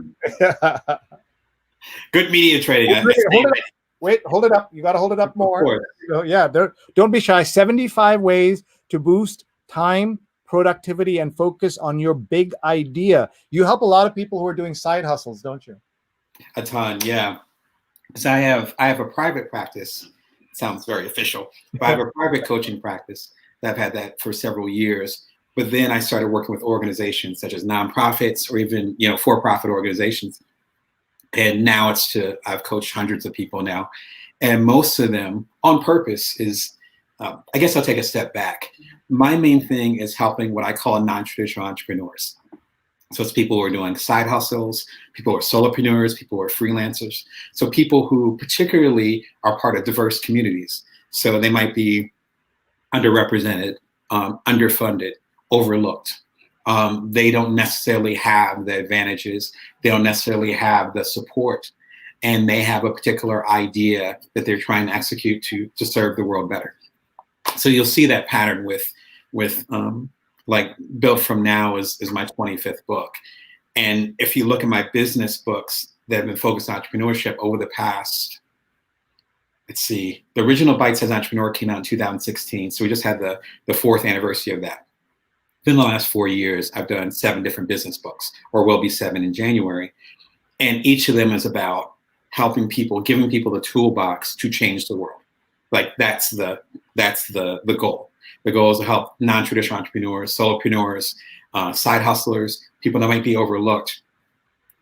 Good media training. Hold it up. You got to hold it up more. Yeah, don't be shy. 75 ways to boost time, productivity, and focus on your big idea. You help a lot of people who are doing side hustles, don't you? A ton, yeah. So I have a private practice. Sounds very official. But I have a private coaching practice that I've had that for several years. But then I started working with organizations such as nonprofits or even for-profit organizations. And now I've coached hundreds of people now. And most of them on purpose is, I guess I'll take a step back. My main thing is helping what I call non-traditional entrepreneurs. So it's people who are doing side hustles, people who are solopreneurs, people who are freelancers. So people who particularly are part of diverse communities. So they might be underrepresented, underfunded, overlooked. They don't necessarily have the advantages. They don't necessarily have the support. And they have a particular idea that they're trying to execute to serve the world better. So you'll see that pattern with like Built From Now is my 25th book. And if you look at my business books that have been focused on entrepreneurship over the past, let's see, the original Bite-Sized Entrepreneur came out in 2016. So we just had the fourth anniversary of that. In the last 4 years, I've done 7 different business books, or will be 7 in January. And each of them is about helping people, giving people the toolbox to change the world. Like that's the goal. The goal is to help non-traditional entrepreneurs, solopreneurs, side hustlers, people that might be overlooked,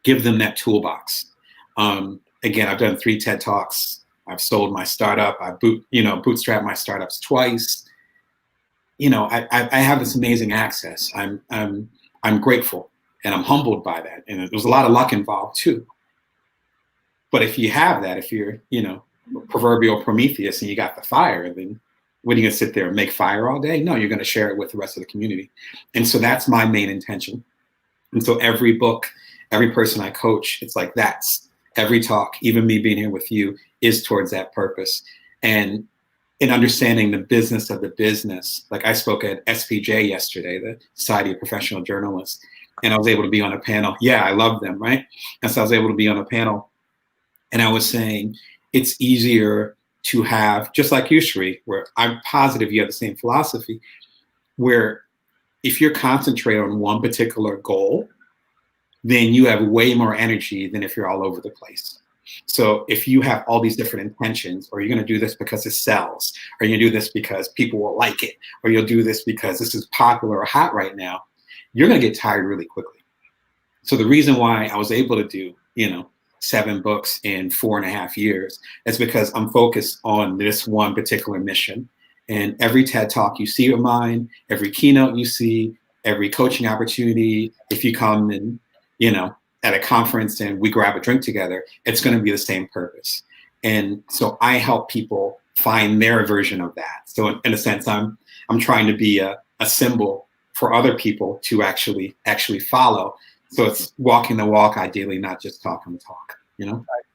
give them that toolbox. Again, I've done 3 TED Talks. I've sold my startup. I bootstrapped my startups twice. I have this amazing access. I'm grateful and I'm humbled by that. And there's a lot of luck involved too. But if you have that, if you're, proverbial Prometheus and you got the fire, then what are you going to sit there and make fire all day? No, you're going to share it with the rest of the community. And so that's my main intention. And so every book, every person I coach, it's like that's every talk, even me being here with you, is towards that purpose. And in understanding the business of the business, like I spoke at SPJ yesterday, the Society of Professional Journalists, and I was able to be on a panel. Yeah, I love them, right? And so I was able to be on a panel, and I was saying it's easier to have, just like you, Sree, where I'm positive you have the same philosophy, where if you're concentrated on one particular goal, then you have way more energy than if you're all over the place. So if you have all these different intentions, or you're going to do this because it sells, or you're going to do this because people will like it, or you'll do this because this is popular or hot right now, you're going to get tired really quickly. So the reason why I was able to do, 7 books in 4.5 years is because I'm focused on this one particular mission. And every TED Talk you see of mine, every keynote you see, every coaching opportunity, if you come and, at a conference and we grab a drink together, it's going to be the same purpose. And so I help people find their version of that. So in a sense, I'm trying to be a symbol for other people to actually follow. So it's walking the walk, ideally, not just talking the talk,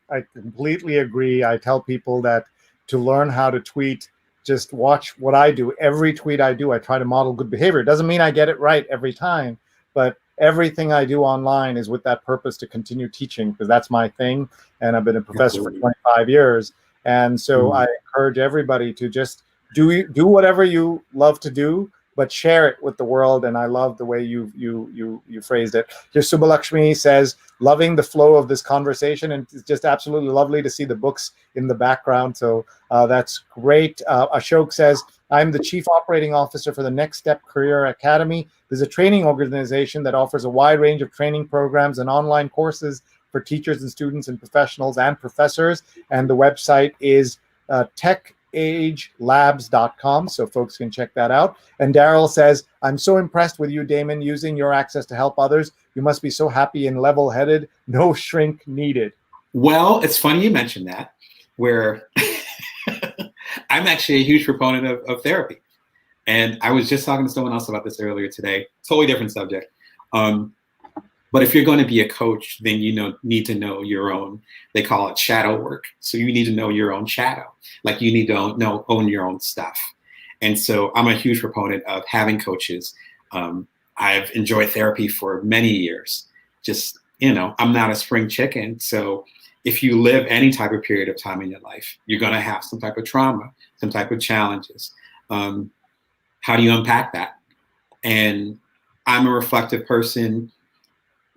I completely agree. I tell people that to learn how to tweet, just watch what I do. Every tweet I do, I try to model good behavior. It doesn't mean I get it right every time, but everything I do online is with that purpose to continue teaching, because that's my thing. And I've been a professor for 25 years. And so I encourage everybody to just do whatever you love to do, but share it with the world. And I love the way you phrased it. Here, Subbalakshmi says, loving the flow of this conversation, and it's just absolutely lovely to see the books in the background. So that's great. Ashok says, I'm the Chief Operating Officer for the Next Step Career Academy. There's a training organization that offers a wide range of training programs and online courses for teachers and students and professionals and professors. And the website is techagelabs.com, so folks can check that out. And Daryl says, I'm so impressed with you, Damon, using your access to help others. You must be so happy and level-headed. No shrink needed. Well, it's funny you mentioned that, where I'm actually a huge proponent of therapy. And I was just talking to someone else about this earlier today. Totally different subject. But if you're going to be a coach, then you need to know your own, they call it shadow work. So you need to know your own shadow. Like you need to own your own stuff. And so I'm a huge proponent of having coaches. I've enjoyed therapy for many years. Just, I'm not a spring chicken. So if you live any type of period of time in your life, you're going to have some type of trauma, some type of challenges. How do you unpack that? And I'm a reflective person.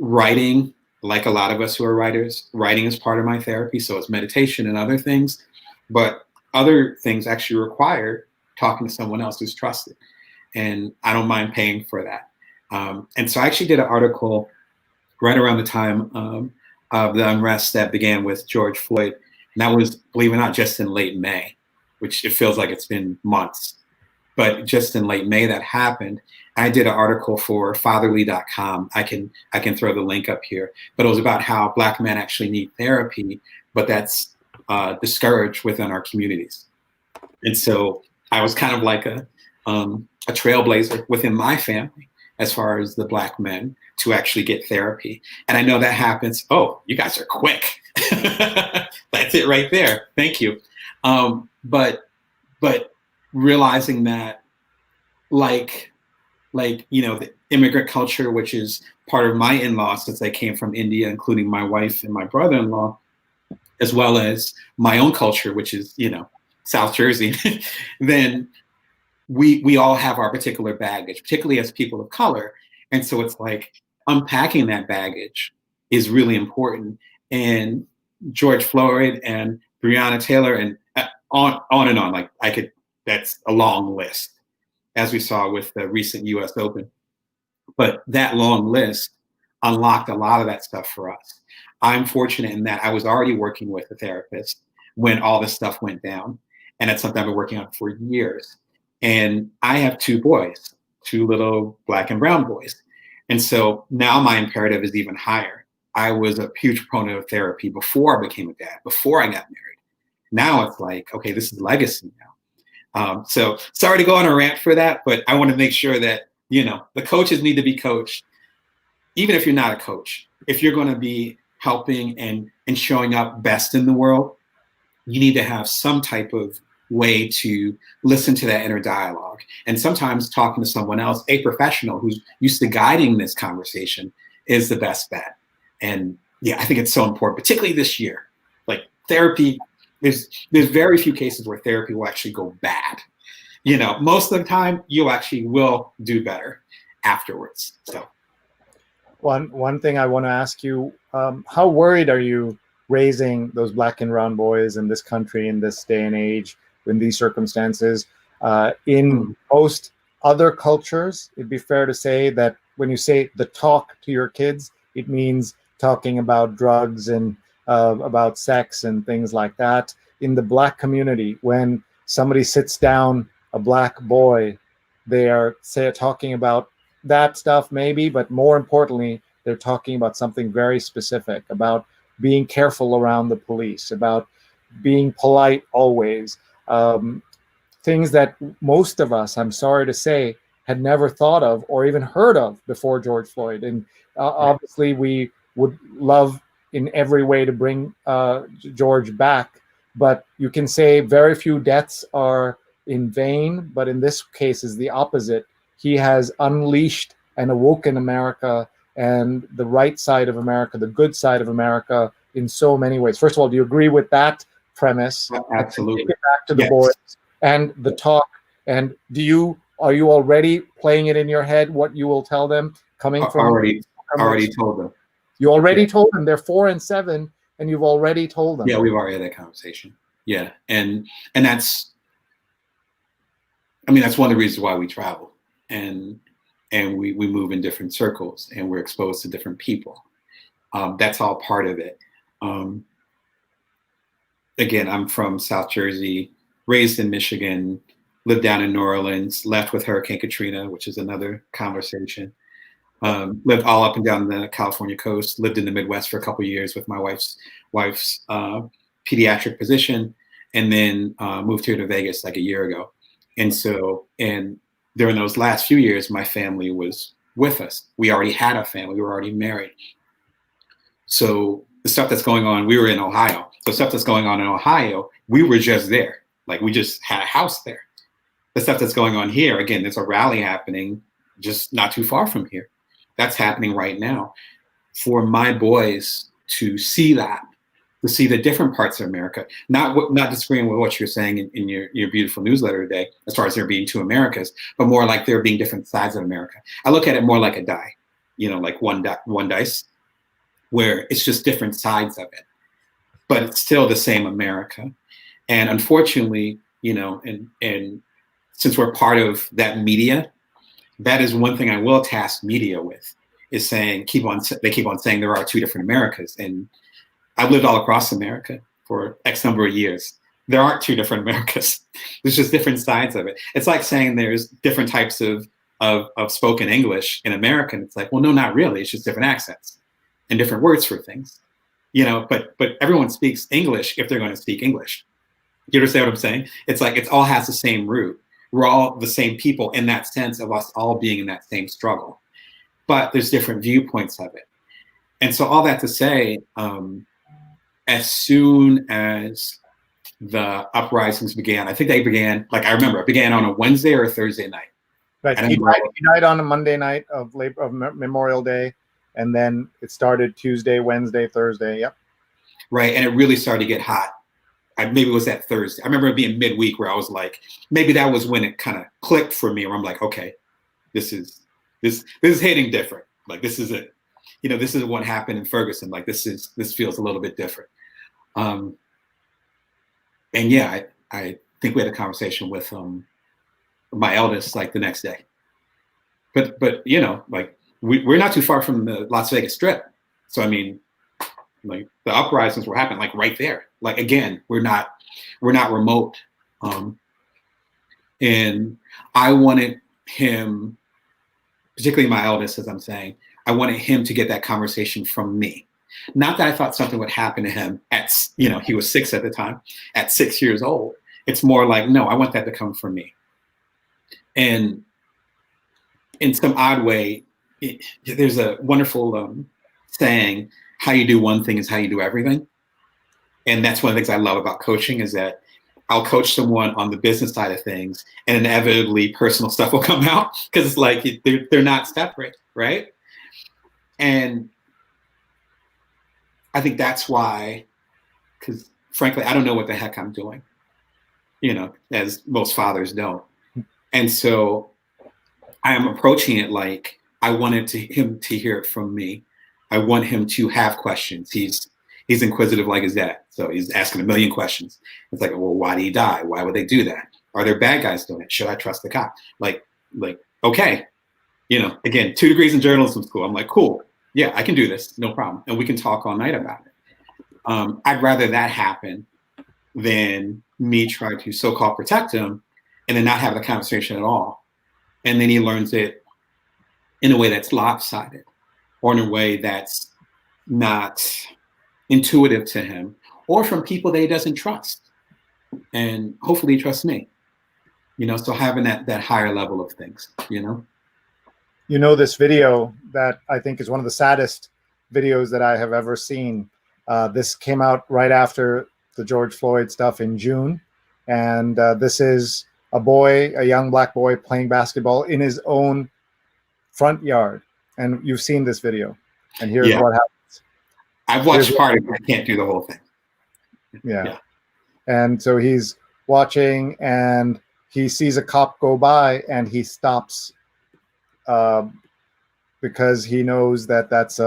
Writing, like a lot of us who are writers, writing is part of my therapy. So it's meditation and other things. But other things actually require talking to someone else who's trusted. And I don't mind paying for that. And so I actually did an article right around the time of the unrest that began with George Floyd. And that was, believe it or not, just in late May, which it feels like it's been months. But just in late May that happened. I did an article for fatherly.com. I can throw the link up here. But it was about how Black men actually need therapy, but that's discouraged within our communities. And so I was kind of like a trailblazer within my family as far as the Black men to actually get therapy. And I know that happens. Oh, you guys are quick. That's it right there. Thank you. But realizing that the immigrant culture, which is part of my in-laws since I came from India, including my wife and my brother-in-law, as well as my own culture, which is, South Jersey, then we all have our particular baggage, particularly as people of color. And so it's like unpacking that baggage is really important. And George Floyd and Breonna Taylor and on and on, that's a long list, as we saw with the recent US Open. But that long list unlocked a lot of that stuff for us. I'm fortunate in that I was already working with a therapist when all this stuff went down. And it's something I've been working on for years. And I have two boys, two little Black and brown boys. And so now my imperative is even higher. I was a huge proponent of therapy before I became a dad, before I got married. Now it's like, okay, this is legacy now. So sorry to go on a rant for that, but I want to make sure that, the coaches need to be coached. Even if you're not a coach, if you're going to be helping and showing up best in the world, you need to have some type of way to listen to that inner dialogue. And sometimes talking to someone else, a professional who's used to guiding this conversation, is the best bet. And yeah, I think it's so important, particularly this year. Like therapy, there's very few cases where therapy will actually go bad. Most of the time you actually will do better afterwards. So one thing I want to ask you, how worried are you raising those Black and brown boys in this country, in this day and age, in these circumstances? In most other cultures, it'd be fair to say that when you say the talk to your kids, it means talking about drugs and about sex and things like that. In the Black community, when somebody sits down, a Black boy, they are talking about that stuff maybe, but more importantly, they're talking about something very specific, about being careful around the police, about being polite always. Things that most of us, I'm sorry to say, had never thought of or even heard of before George Floyd. And obviously we would love in every way to bring George back, but you can say very few deaths are in vain, but in this case is the opposite. He has unleashed and awoken America and the right side of America, the good side of America in so many ways. First of all, do you agree with that premise? Absolutely. Take it back to the boys and the talk. And are you already playing it in your head what you will tell them coming from? Already told them. You already told them. They're 4 and 7, and you've already told them. Yeah, we've already had that conversation. Yeah, and that's one of the reasons why we travel and we move in different circles and we're exposed to different people. That's all part of it. again, I'm from South Jersey, raised in Michigan, lived down in New Orleans, left with Hurricane Katrina, which is another conversation. Lived all up and down the California coast, lived in the Midwest for a couple of years with my wife's pediatric physician, and then moved here to Vegas like a year ago. And so, and during those last few years, my family was with us. We already had a family, we were already married. So the stuff that's going on, we were in Ohio. So stuff that's going on in Ohio, we were just there. Like we just had a house there. The stuff that's going on here, again, there's a rally happening just not too far from here. That's happening right now. For my boys to see that, to see the different parts of America, not disagreeing with what you're saying in your beautiful newsletter today, as far as there being two Americas, but more like there being different sides of America. I look at it more like a die, like one dice, where it's just different sides of it, but it's still the same America. And unfortunately, and since we're part of that media, that is one thing I will task media with, is saying, they keep on saying there are two different Americas. And I've lived all across America for X number of years. There aren't two different Americas. There's just different sides of it. It's like saying there's different types of spoken English in America. And it's like, well, no, not really. It's just different accents and different words for things, but everyone speaks English if they're going to speak English. You understand what I'm saying? It's like, it all has the same root. We're all the same people in that sense of us all being in that same struggle, but there's different viewpoints of it. And so all that to say, as soon as the uprisings began, I think they began, I remember it began on a Wednesday or a Thursday night. Right. He died on a Monday night of Memorial Day. And then it started Tuesday, Wednesday, Thursday. Yep. Right. And it really started to get hot. Maybe it was that Thursday. I remember it being midweek where I was like, maybe that was when it kind of clicked for me, where I'm like, okay, this is hitting different. Like, this is it. This is what happened in Ferguson. Like, this feels a little bit different. And yeah, I think we had a conversation with my eldest the next day. But we're not too far from the Las Vegas Strip. So, I mean, the uprisings were happening right there. Again, we're not remote. And I wanted him, particularly my eldest, as I'm saying, I wanted him to get that conversation from me. Not that I thought something would happen to him he was 6 at the time, at 6 years old. It's more like, no, I want that to come from me. And in some odd way, there's a wonderful saying, how you do one thing is how you do everything. And that's one of the things I love about coaching, is that I'll coach someone on the business side of things, and inevitably personal stuff will come out, because it's like they're not separate, right? And I think that's why, because frankly, I don't know what the heck I'm doing, as most fathers don't. And so I am approaching it like I wanted him to hear it from me. I want him to have questions. He's inquisitive like his dad. So he's asking a million questions. It's like, well, why did he die? Why would they do that? Are there bad guys doing it? Should I trust the cop? Okay. Again, 2 degrees in journalism school. I'm like, cool. Yeah, I can do this. No problem. And we can talk all night about it. I'd rather that happen than me try to so-called protect him and then not have the conversation at all. And then he learns it in a way that's lopsided, or in a way that's not intuitive to him, or from people that he doesn't trust. And hopefully he trusts me, so having that higher level of things, This video that I think is one of the saddest videos that I have ever seen. This came out right after the George Floyd stuff in June. And this is a young black boy playing basketball in his own front yard. And you've seen this video. And here's what happens. I've watched part of it. I can't do the whole thing. Yeah. And so he's watching, and he sees a cop go by, and he stops because he knows there's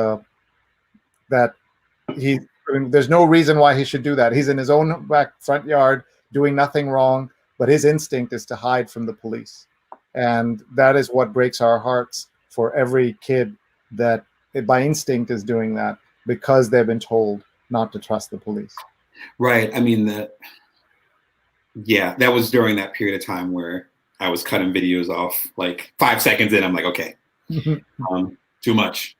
no reason why he should do that. He's in his own back front yard doing nothing wrong, but his instinct is to hide from the police. And that is what breaks our hearts for every kid that by instinct is doing that, because they've been told not to trust the police. Right. I mean, that was during that period of time where I was cutting videos off like 5 seconds in. I'm like, okay, too much.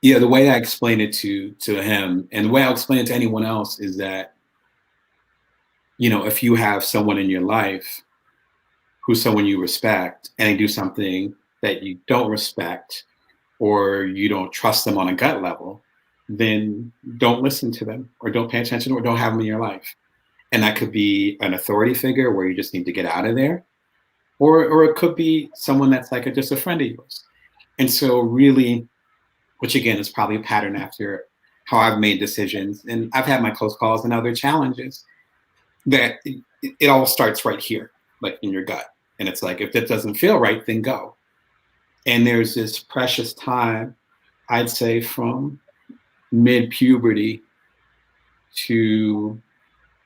Yeah, the way I explain it to him, and the way I'll explain it to anyone else, is that, if you have someone in your life who's someone you respect and they do something that you don't respect, or you don't trust them on a gut level, then don't listen to them, or don't pay attention, or don't have them in your life. And that could be an authority figure where you just need to get out of there, or it could be someone that's like just a friend of yours. And so really, which again is probably a pattern after how I've made decisions, and I've had my close calls and other challenges, that it all starts right here, like in your gut. And it's like, if that doesn't feel right, then go. And there's this precious time, I'd say from mid-puberty to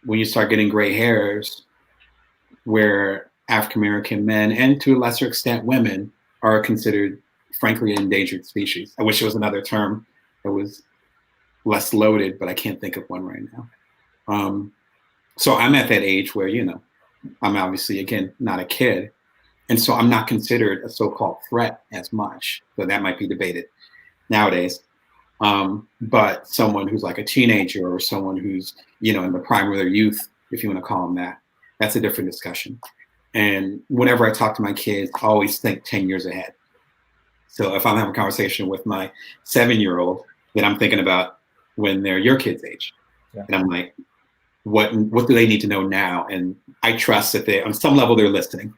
when you start getting gray hairs, where African-American men, and to a lesser extent women, are considered, frankly, an endangered species. I wish it was another term that was less loaded, but I can't think of one right now. So I'm at that age where, I'm obviously, again, not a kid. And so I'm not considered a so-called threat as much. So that might be debated nowadays. But someone who's like a teenager, or someone who's, in the prime of their youth, if you want to call them that, that's a different discussion. And whenever I talk to my kids, I always think 10 years ahead. So if I'm having a conversation with my 7-year-old, then I'm thinking about when they're your kid's age. Yeah. And I'm like, what do they need to know now? And I trust that on some level, they're listening.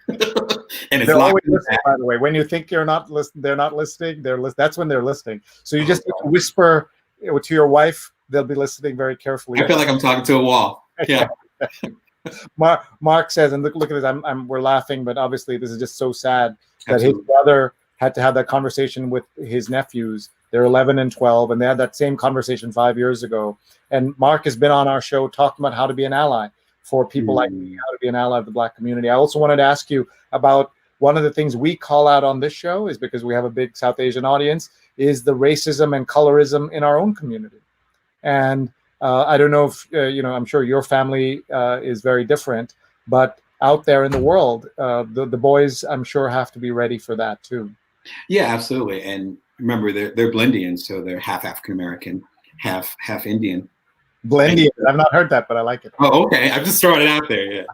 And they're always listening, by the way. When you think they're not listening, that's when they're listening. So you just whisper to your wife. They'll be listening very carefully. I feel like I'm talking to a wall. Yeah. Mark says, and look at this. We're laughing, but obviously this is just so sad that his brother had to have that conversation with his nephews. They're 11 and 12, and they had that same conversation 5 years ago. And Mark has been on our show talking about how to be an ally for people like me, how to be an ally of the Black community. I also wanted to ask you about one of the things we call out on this show, is because we have a big South Asian audience, is the racism and colorism in our own community. And I don't know if, I'm sure your family is very different, but out there in the world, the boys, I'm sure, have to be ready for that too. Yeah, absolutely. And remember, they're Blendians, so they're half African-American, half Indian. Blendian. I've not heard that, but I like it. Oh, okay. I'm just throwing it out there. Yeah.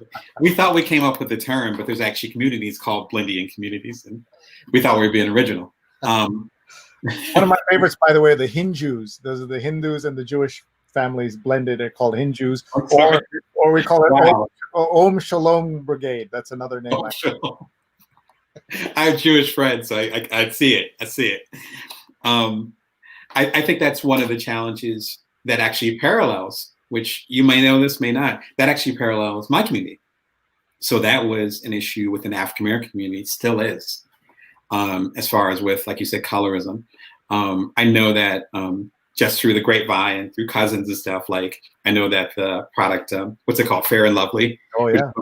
We thought we came up with the term, but there's actually communities called Blendian communities, and we thought we were being original. One of my favorites, by the way, are the Hindus. Those are the Hindus and the Jewish families blended. They're called Hindus, or we call it Om Shalom Brigade. That's another name. I have Jewish friends, so I see it. I see it. I think that's one of the challenges that actually parallels, which you may know this, may not, that actually parallels my community. So that was an issue with an African-American community, still is, as far as with, like you said, colorism. I know that just through the grapevine and through cousins and stuff, like I know that the product, what's it called, Fair and Lovely? Oh, yeah.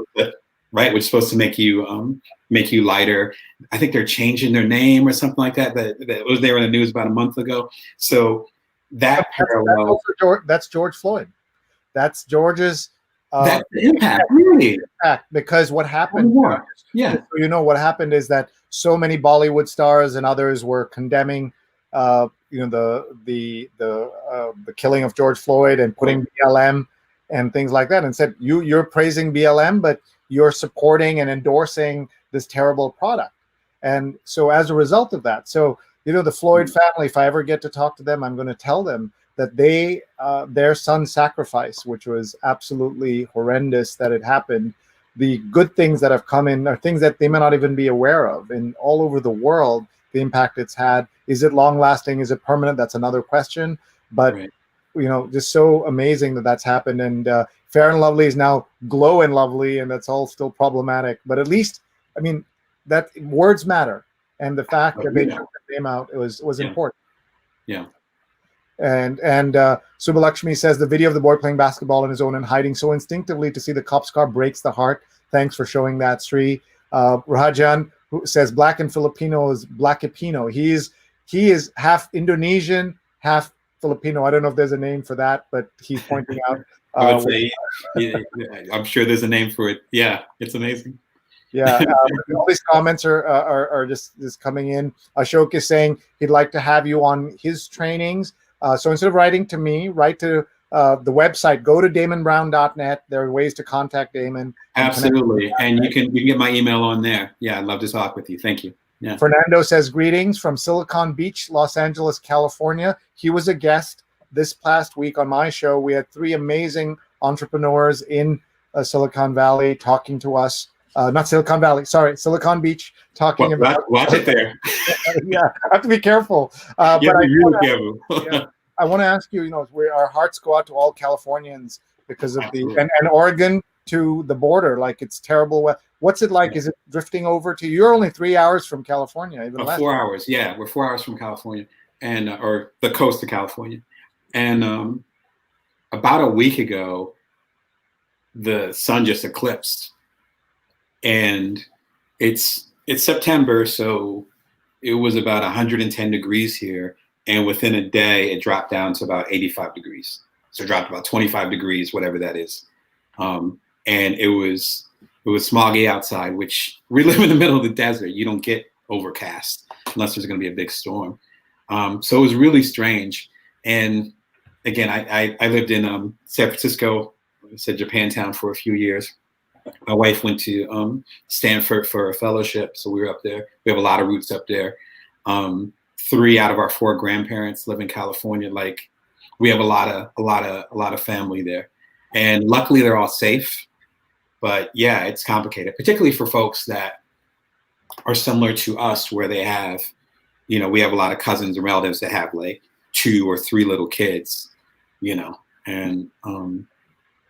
Right, which is supposed to make you lighter. I think they're changing their name or something like that. That was there in the news about a month ago. So that's George Floyd. That's George's. That's the impact, really. Because what happened? So what happened is that so many Bollywood stars and others were condemning, the killing of George Floyd and putting BLM and things like that, and said you're praising BLM, but you're supporting and endorsing this terrible product. And so as a result of that, the Floyd family, if I ever get to talk to them, I'm going to tell them that their son's sacrifice, which was absolutely horrendous that it happened, the good things that have come in are things that they may not even be aware of. And all over the world, the impact it's had. Is it long lasting? Is it permanent? That's another question. But right. Just so amazing that that's happened. And Fair and Lovely is now Glow and Lovely, and that's all still problematic. But at least, that words matter, and the fact that they took the name out was important. Yeah. And Subbalakshmi says the video of the boy playing basketball on his own and hiding so instinctively to see the cop's car breaks the heart. Thanks for showing that, Sree. Rajan, who says Black and Filipino is Blackipino. He is half Indonesian, half Filipino. I don't know if there's a name for that, but he's pointing out. I would say, I'm sure there's a name for it. Yeah, it's amazing. Yeah, all these comments are just coming in. Ashok is saying he'd like to have you on his trainings. So instead of writing to me, write to the website. Go to damonbrown.net. There are ways to contact Damon. Absolutely, and you can get my email on there. Yeah, I'd love to talk with you. Thank you. Yeah. Fernando says greetings from Silicon Beach, Los Angeles, California. He was a guest this past week on my show. We had 3 amazing entrepreneurs in Silicon Valley talking to us. Not Silicon Valley, sorry, Silicon Beach, talking about. Watch it there. Yeah, I have to be careful. Yeah, but really careful. I want to ask you, our hearts go out to all Californians because of and Oregon to the border. Like, it's terrible. What's it like? Is it drifting over to you? You're only 3 hours from California, even less. 4 hours, yeah. We're 4 hours from California, and or the coast of California. And about a week ago, the sun just eclipsed. And it's September, so it was about 110 degrees here. And within a day, it dropped down to about 85 degrees. So it dropped about 25 degrees, whatever that is. And it was smoggy outside, which we live in the middle of the desert. You don't get overcast unless there's going to be a big storm. So it was really strange. And again, I lived in San Francisco, I said Japantown, for a few years. My wife went to Stanford for a fellowship, so we were up there. We have a lot of roots up there. 3 out of our 4 grandparents live in California. Like, we have a lot of family there, and luckily they're all safe. But yeah, it's complicated, particularly for folks that are similar to us, where they have, we have a lot of cousins and relatives that have like 2 or 3 little kids, and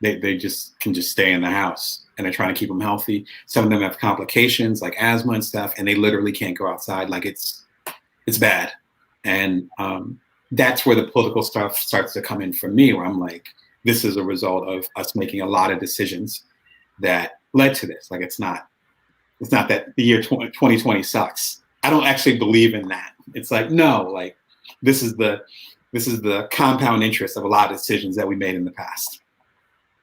they just can just stay in the house, and they're trying to keep them healthy. Some of them have complications like asthma and stuff, and they literally can't go outside. Like, it's bad. And that's where the political stuff starts to come in for me, where I'm like, this is a result of us making a lot of decisions that led to this. Like, it's not that the year 2020 sucks. I don't actually believe in that. It's like, no, like, this is the compound interest of a lot of decisions that we made in the past.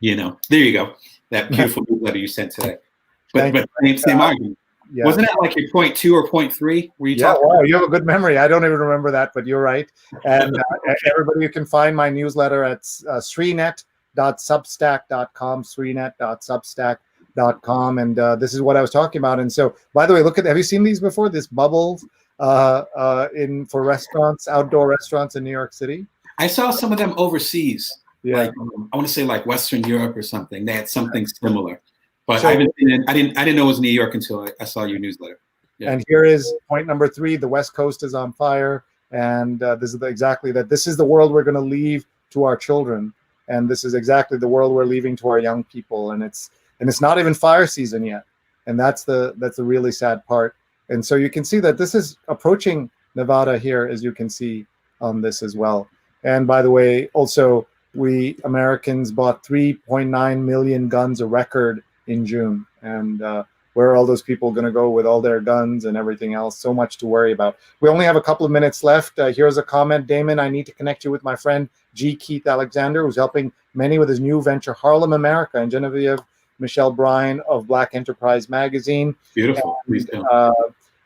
There you go. That beautiful newsletter you sent today. But same argument. Yeah. Wasn't that like your 0.2 or 0.3? Were you talking? Wow, you have a good memory. I don't even remember that, but you're right. And everybody, you can find my newsletter at sreenet.substack.com, sreenet.substack.com. And this is what I was talking about. And so, by the way, have you seen these before? This bubble for restaurants, outdoor restaurants in New York City? I saw some of them overseas. Yeah. Like, I want to say like Western Europe or something. They had something similar. But I didn't know it was New York until I saw your newsletter. Yeah. And here is point number 3: the West Coast is on fire, and this is exactly that. This is the world we're going to leave to our children, and this is exactly the world we're leaving to our young people. And it's not even fire season yet, and that's the really sad part. And so you can see that this is approaching Nevada here, as you can see on this as well. And by the way, also, we Americans bought 3.9 million guns, a record in June. And where are all those people going to go with all their guns and everything else? So much to worry about. We only have a couple of minutes left. Here's a comment. Damon, I need to connect you with my friend G. Keith Alexander, who's helping many with his new venture, Harlem America, and Genevieve Michelle Bryan of Black Enterprise Magazine. Beautiful. Please do.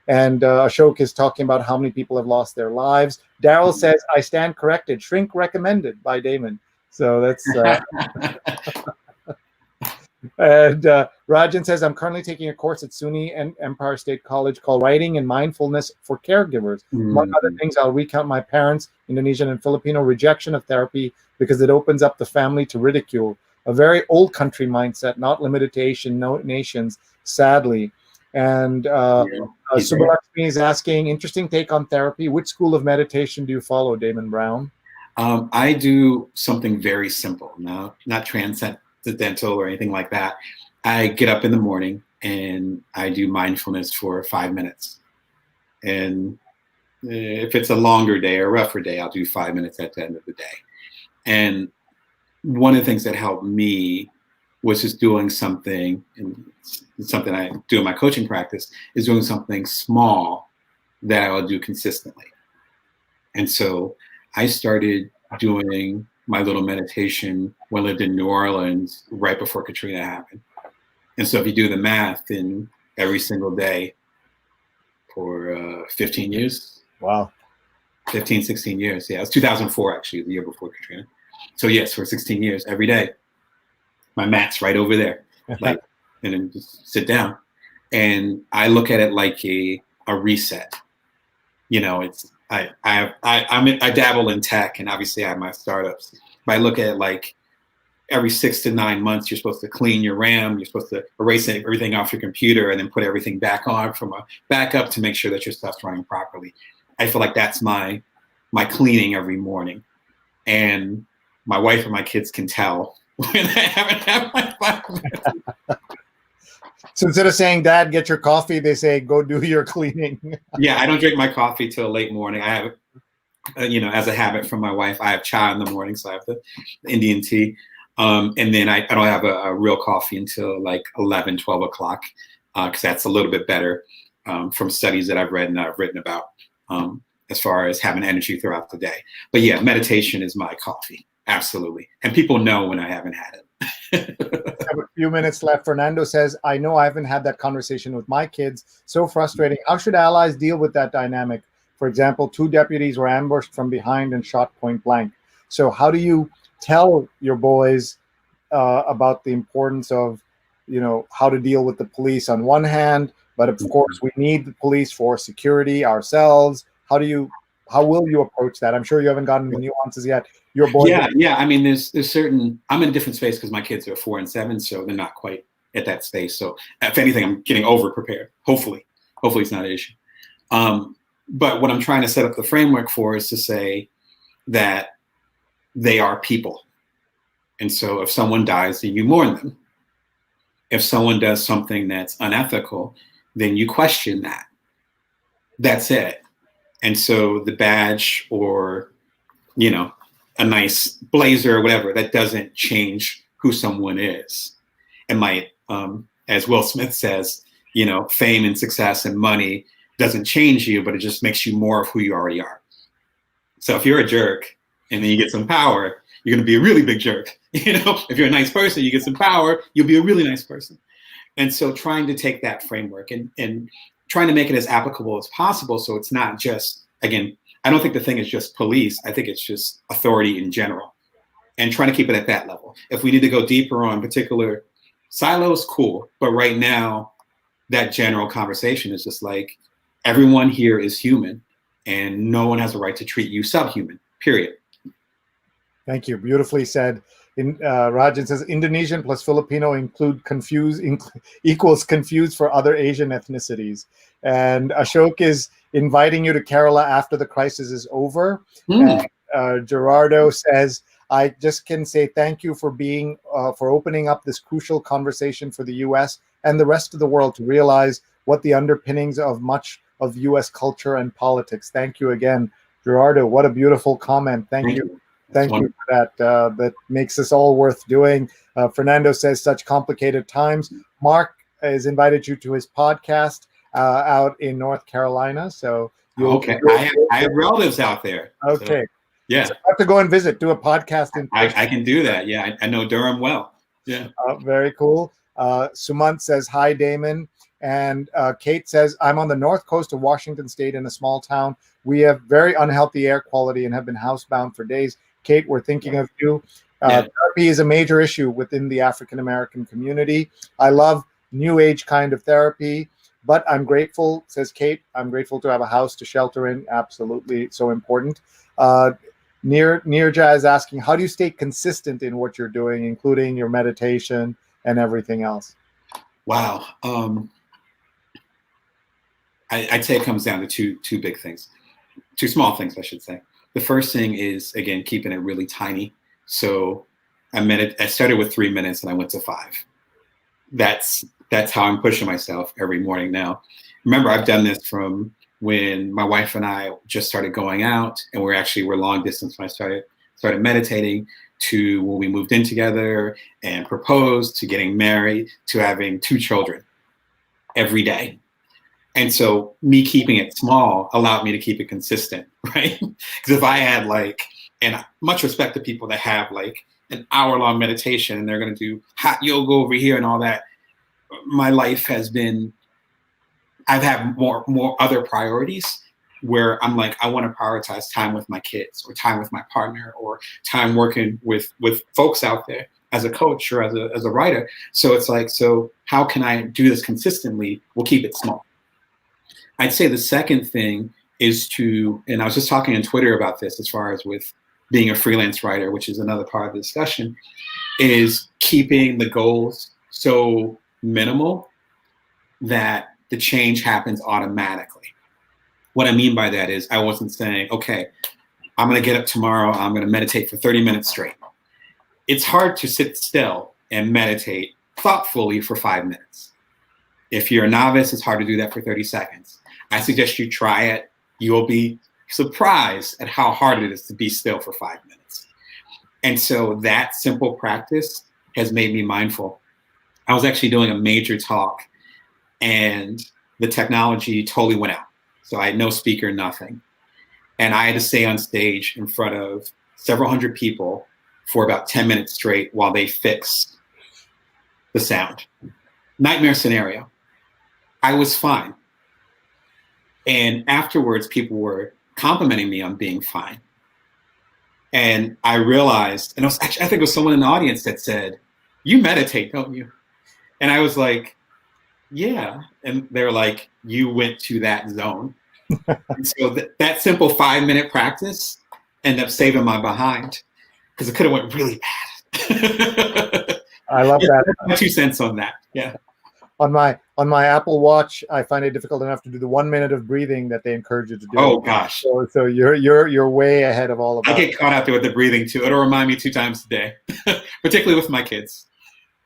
And Ashok is talking about how many people have lost their lives. Daryl says, I stand corrected. Shrink recommended by Damon. So that's... And Rajan says, I'm currently taking a course at SUNY and Empire State College called Writing and Mindfulness for Caregivers. Among other things, I'll recount my parents, Indonesian and Filipino, rejection of therapy because it opens up the family to ridicule. A very old country mindset, not limited to Asian nations, sadly. And Subalakshmi is asking, interesting take on therapy. Which school of meditation do you follow, Damon Brown? I do something very simple, not transcendental or anything like that. I get up in the morning and I do mindfulness for 5 minutes. And if it's a longer day or rougher day, I'll do 5 minutes at the end of the day. And one of the things that helped me was just doing something, and something I do in my coaching practice, is doing something small that I will do consistently. And so I started doing my little meditation when I lived in New Orleans right before Katrina happened. And so if you do the math, then every single day for 15 years. Wow. 15, 16 years. Yeah, it was 2004, actually, the year before Katrina. So yes, for 16 years, every day, my mat's right over there. Like, and then just sit down. And I look at it like a reset. You know, it's I dabble in tech, and obviously I have my startups. But I look at it like every 6 to 9 months, you're supposed to clean your RAM. You're supposed to erase everything off your computer and then put everything back on from a backup to make sure that your stuff's running properly. I feel like that's my cleaning every morning, and my wife and my kids can tell when I haven't had my 5 minutes. So instead of saying, "Dad, get your coffee," they say, "Go do your cleaning." Yeah, I don't drink my coffee till late morning. I have, as a habit from my wife, I have chai in the morning, so I have the Indian tea. And then I don't have a real coffee until like 11, 12 o'clock, because that's a little bit better from studies that I've read and I've written about as far as having energy throughout the day. But yeah, meditation is my coffee. Absolutely. And people know when I haven't had it. We have a few minutes left. Fernando says, I know I haven't had that conversation with my kids. So frustrating. How should allies deal with that dynamic? For example, 2 deputies were ambushed from behind and shot point blank. So how do you tell your boys about the importance of, how to deal with the police on one hand, but of course we need the police for security ourselves. How will you approach that? I'm sure you haven't gotten the nuances yet. Your boy. Yeah. I mean, there's certain. I'm in a different space because my kids are 4 and 7, so they're not quite at that space. So if anything, I'm getting over prepared. Hopefully it's not an issue. But what I'm trying to set up the framework for is to say that they are people, and so if someone dies, then you mourn them. If someone does something that's unethical, then you question that. That's it. And so the badge or, a nice blazer or whatever, that doesn't change who someone is. It might, as Will Smith says, fame and success and money doesn't change you, but it just makes you more of who you already are. So if you're a jerk and then you get some power, you're going to be a really big jerk. If you're a nice person, you get some power, you'll be a really nice person. And so trying to take that framework and trying to make it as applicable as possible. So it's not just, again, I don't think the thing is just police. I think it's just authority in general, and trying to keep it at that level. If we need to go deeper on particular silos, cool. But right now, that general conversation is just like, everyone here is human and no one has a right to treat you subhuman, period. Thank you. Beautifully said. Rajan says, Indonesian plus Filipino equals confused for other Asian ethnicities. And Ashok is inviting you to Kerala after the crisis is over. Gerardo says, I just can say thank you for for opening up this crucial conversation for the U.S. and the rest of the world to realize what the underpinnings of much of U.S. culture and politics. Thank you again, Gerardo. What a beautiful comment. Thank you. Thank you for that. That makes this all worth doing. Fernando says, such complicated times. Mark has invited you to his podcast out in North Carolina. So okay, I have relatives out there. Okay. So, yeah. So I have to go and visit, do a podcast. I can do that. Yeah, I know Durham well. Yeah. Very cool. Sumant says, hi, Damon. And Kate says, I'm on the north coast of Washington State in a small town. We have very unhealthy air quality and have been housebound for days. Kate, we're thinking of you. Therapy is a major issue within the African-American community. I love new age kind of therapy, but I'm grateful, says Kate, I'm grateful to have a house to shelter in. Absolutely so important. Neerja is asking, how do you stay consistent in what you're doing, including your meditation and everything else? Wow. I'd say it comes down to two big things, 2 small things, I should say. The first thing is, again, keeping it really tiny. So I started with 3 minutes and I went to 5. That's how I'm pushing myself every morning now. Remember, I've done this from when my wife and I just started going out, and we're long distance when I started meditating, to when we moved in together and proposed, to getting married, to having 2 children every day. And so me keeping it small allowed me to keep it consistent, right? Because if I had And much respect to people that have like an hour-long meditation and they're going to do hot yoga over here and all that. My life has been, I've had more other priorities where I'm like, I want to prioritize time with my kids or time with my partner or time working with folks out there as a coach or as a writer. So it's like, so how can I do this consistently? We'll keep it small. I'd say the second thing is to, and I was just talking on Twitter about this as far as with being a freelance writer, which is another part of the discussion, is keeping the goals so minimal that the change happens automatically. What I mean by that is I wasn't saying, okay, I'm going to get up tomorrow, I'm going to meditate for 30 minutes straight. It's hard to sit still and meditate thoughtfully for 5 minutes. If you're a novice, it's hard to do that for 30 seconds. I suggest you try it. You will be surprised at how hard it is to be still for 5 minutes. And so that simple practice has made me mindful. I was actually doing a major talk and the technology totally went out. So I had no speaker, nothing. And I had to stay on stage in front of several hundred people for about 10 minutes straight while they fixed the sound. Nightmare scenario. I was fine. And afterwards, people were complimenting me on being fine. And I realized, and it was actually, I think it was someone in the audience that said, "You meditate, don't you?" And I was like, "Yeah." And they're like, "You went to that zone." And so that simple 5-minute practice ended up saving my behind because it could have went really bad. I love that. My 2 cents on that. Yeah. On my Apple Watch, I find it difficult enough to do the 1 minute of breathing that they encourage you to do. Oh gosh. So you're way ahead of all of us. I get caught out there with the breathing too. It'll remind me 2 times a day, particularly with my kids.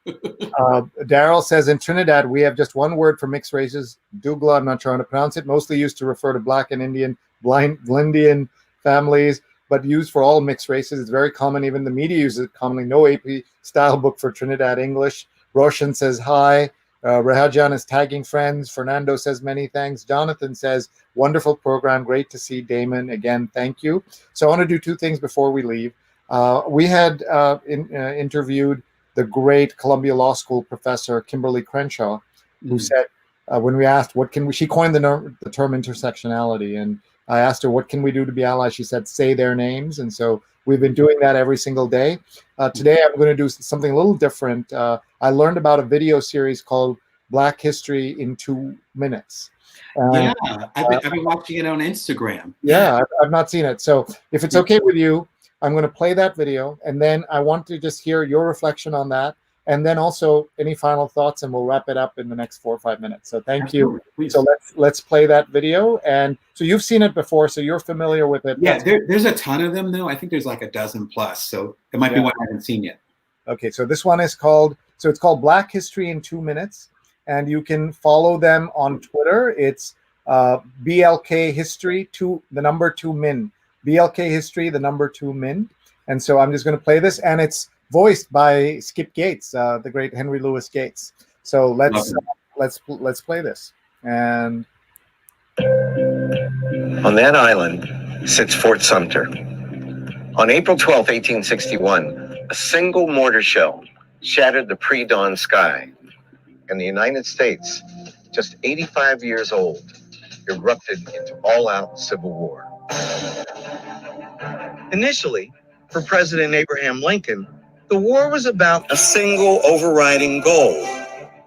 Daryl says in Trinidad we have just one word for mixed races, Dougla. I'm not sure how to pronounce it. Mostly used to refer to Black and Indian, Blindian families, but used for all mixed races. It's very common. Even the media uses it commonly. No AP style book for Trinidad English. Roshan says hi. Rahajan is tagging friends. Fernando says many thanks. Jonathan says wonderful program. Great to see Damon again. Thank you. So I want to do 2 things before we leave. We had interviewed the great Columbia Law School professor Kimberly Crenshaw, who said when we asked what can we, she coined the term intersectionality, and I asked her what can we do to be allies. She said say their names, and so we've been doing that every single day. Today I'm going to do something a little different. I learned about a video series called Black History in 2 Minutes. Yeah, I've been watching it on Instagram. Yeah, I've not seen it. So if it's okay with you, I'm going to play that video, and then I want to just hear your reflection on that, and then also any final thoughts, and we'll wrap it up in the next 4 or 5 minutes. So thank you. Please. So let's play that video. And so you've seen it before, so you're familiar with it. Yeah, there's a ton of them though. I think there's like a dozen plus. So it might be one I haven't seen yet. Okay, so this one is called Black History in 2 Minutes, and you can follow them on Twitter. It's BLK History 2 Min. BLK History 2 Min. And so I'm just going to play this, and it's voiced by Skip Gates, the great Henry Louis Gates. So let's play this. And on that island sits Fort Sumter. On April 12, 1861, a single mortar shell shattered the pre-dawn sky, and the United States, just 85 years old, erupted into all-out civil war. Initially, for President Abraham Lincoln, the war was about a single overriding goal: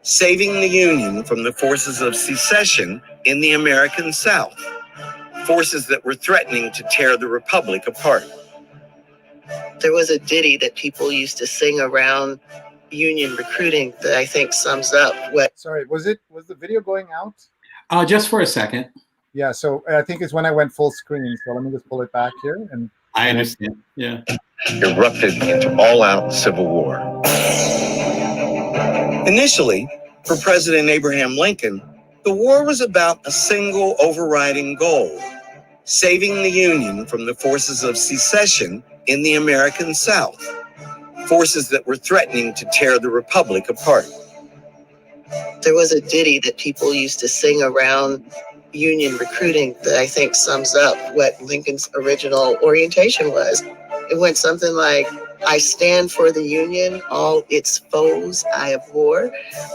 saving the Union from the forces of secession in the American South, forces that were threatening to tear the Republic apart. There was a ditty that people used to sing around union recruiting that I think sums up what... Sorry, was the video going out? Just for a second. Yeah, so I think it's when I went full screen. So let me just pull it back here. And I understand. Yeah. Erupted into all-out civil war. Initially, for President Abraham Lincoln, the war was about a single overriding goal: saving the Union from the forces of secession in the American South, forces that were threatening to tear the Republic apart. There was a ditty that people used to sing around union recruiting that I think sums up what Lincoln's original orientation was. It went something like, I stand for the Union, all its foes I abhor.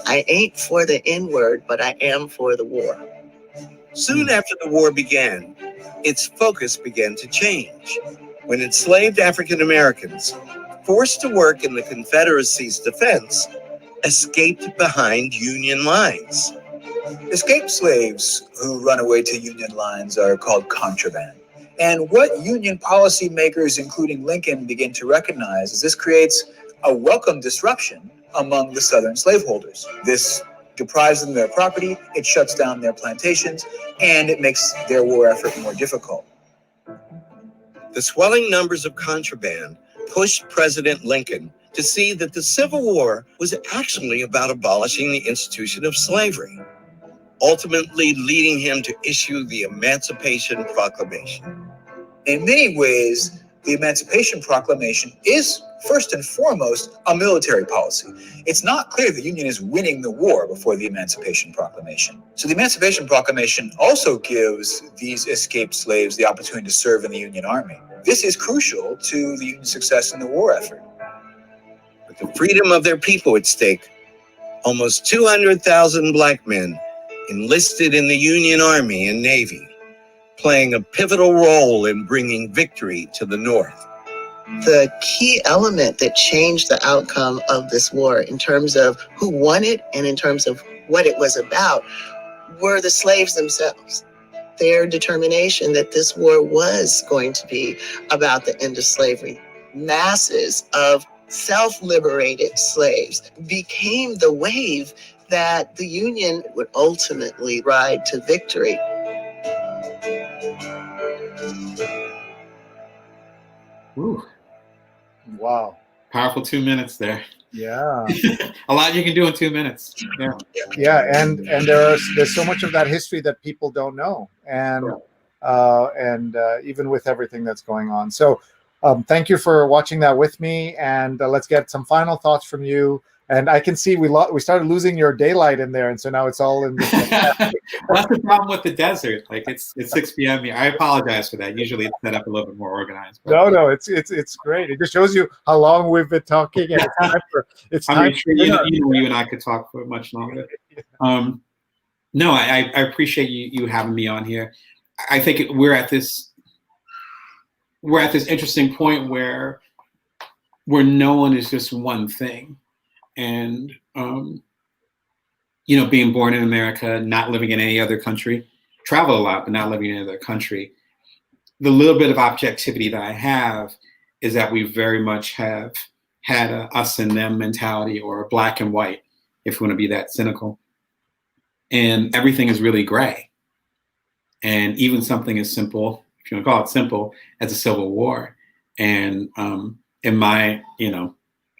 I ain't for the N-word, but I am for the war. Soon after the war began, its focus began to change. When enslaved African Americans, forced to work in the Confederacy's defense, escaped behind Union lines. Escaped slaves who run away to Union lines are called contraband. And what Union policymakers, including Lincoln, begin to recognize is this creates a welcome disruption among the Southern slaveholders. This deprives them of their property, it shuts down their plantations, and it makes their war effort more difficult. The swelling numbers of contraband pushed President Lincoln to see that the Civil War was actually about abolishing the institution of slavery, ultimately leading him to issue the Emancipation Proclamation. In many ways, the Emancipation Proclamation is first and foremost a military policy. It's not clear the Union is winning the war before the Emancipation Proclamation. So the Emancipation Proclamation also gives these escaped slaves the opportunity to serve in the Union Army. This is crucial to the Union's success in the war effort. With the freedom of their people at stake, almost 200,000 black men enlisted in the Union Army and Navy, playing a pivotal role in bringing victory to the North. The key element that changed the outcome of this war in terms of who won it and in terms of what it was about were the slaves themselves. Their determination that this war was going to be about the end of slavery. Masses of self-liberated slaves became the wave that the Union would ultimately ride to victory. Ooh, Wow. powerful 2 minutes there. Yeah. A lot you can do in 2 minutes. Yeah. Yeah, and there's so much of that history that people don't know, and even with everything that's going on. So thank you for watching that with me, and let's get some final thoughts from you. And I can see we started losing your daylight in there, and so now it's all in. That's the problem with the desert. Like it's 6 p.m. here. I apologize for that. Usually it's set up a little bit more organized. But No, it's great. It just shows you how long we've been talking, and it's time for you and I could talk for much longer. No, I appreciate you having me on here. I think we're at this interesting point where no one is just one thing. And, being born in America, not living in any other country, travel a lot, but not living in any other country. The little bit of objectivity that I have is that we very much have had a us and them mentality, or a black and white, if we want to be that cynical. And everything is really gray. And even something as simple, if you want to call it simple, as a civil war. And in my,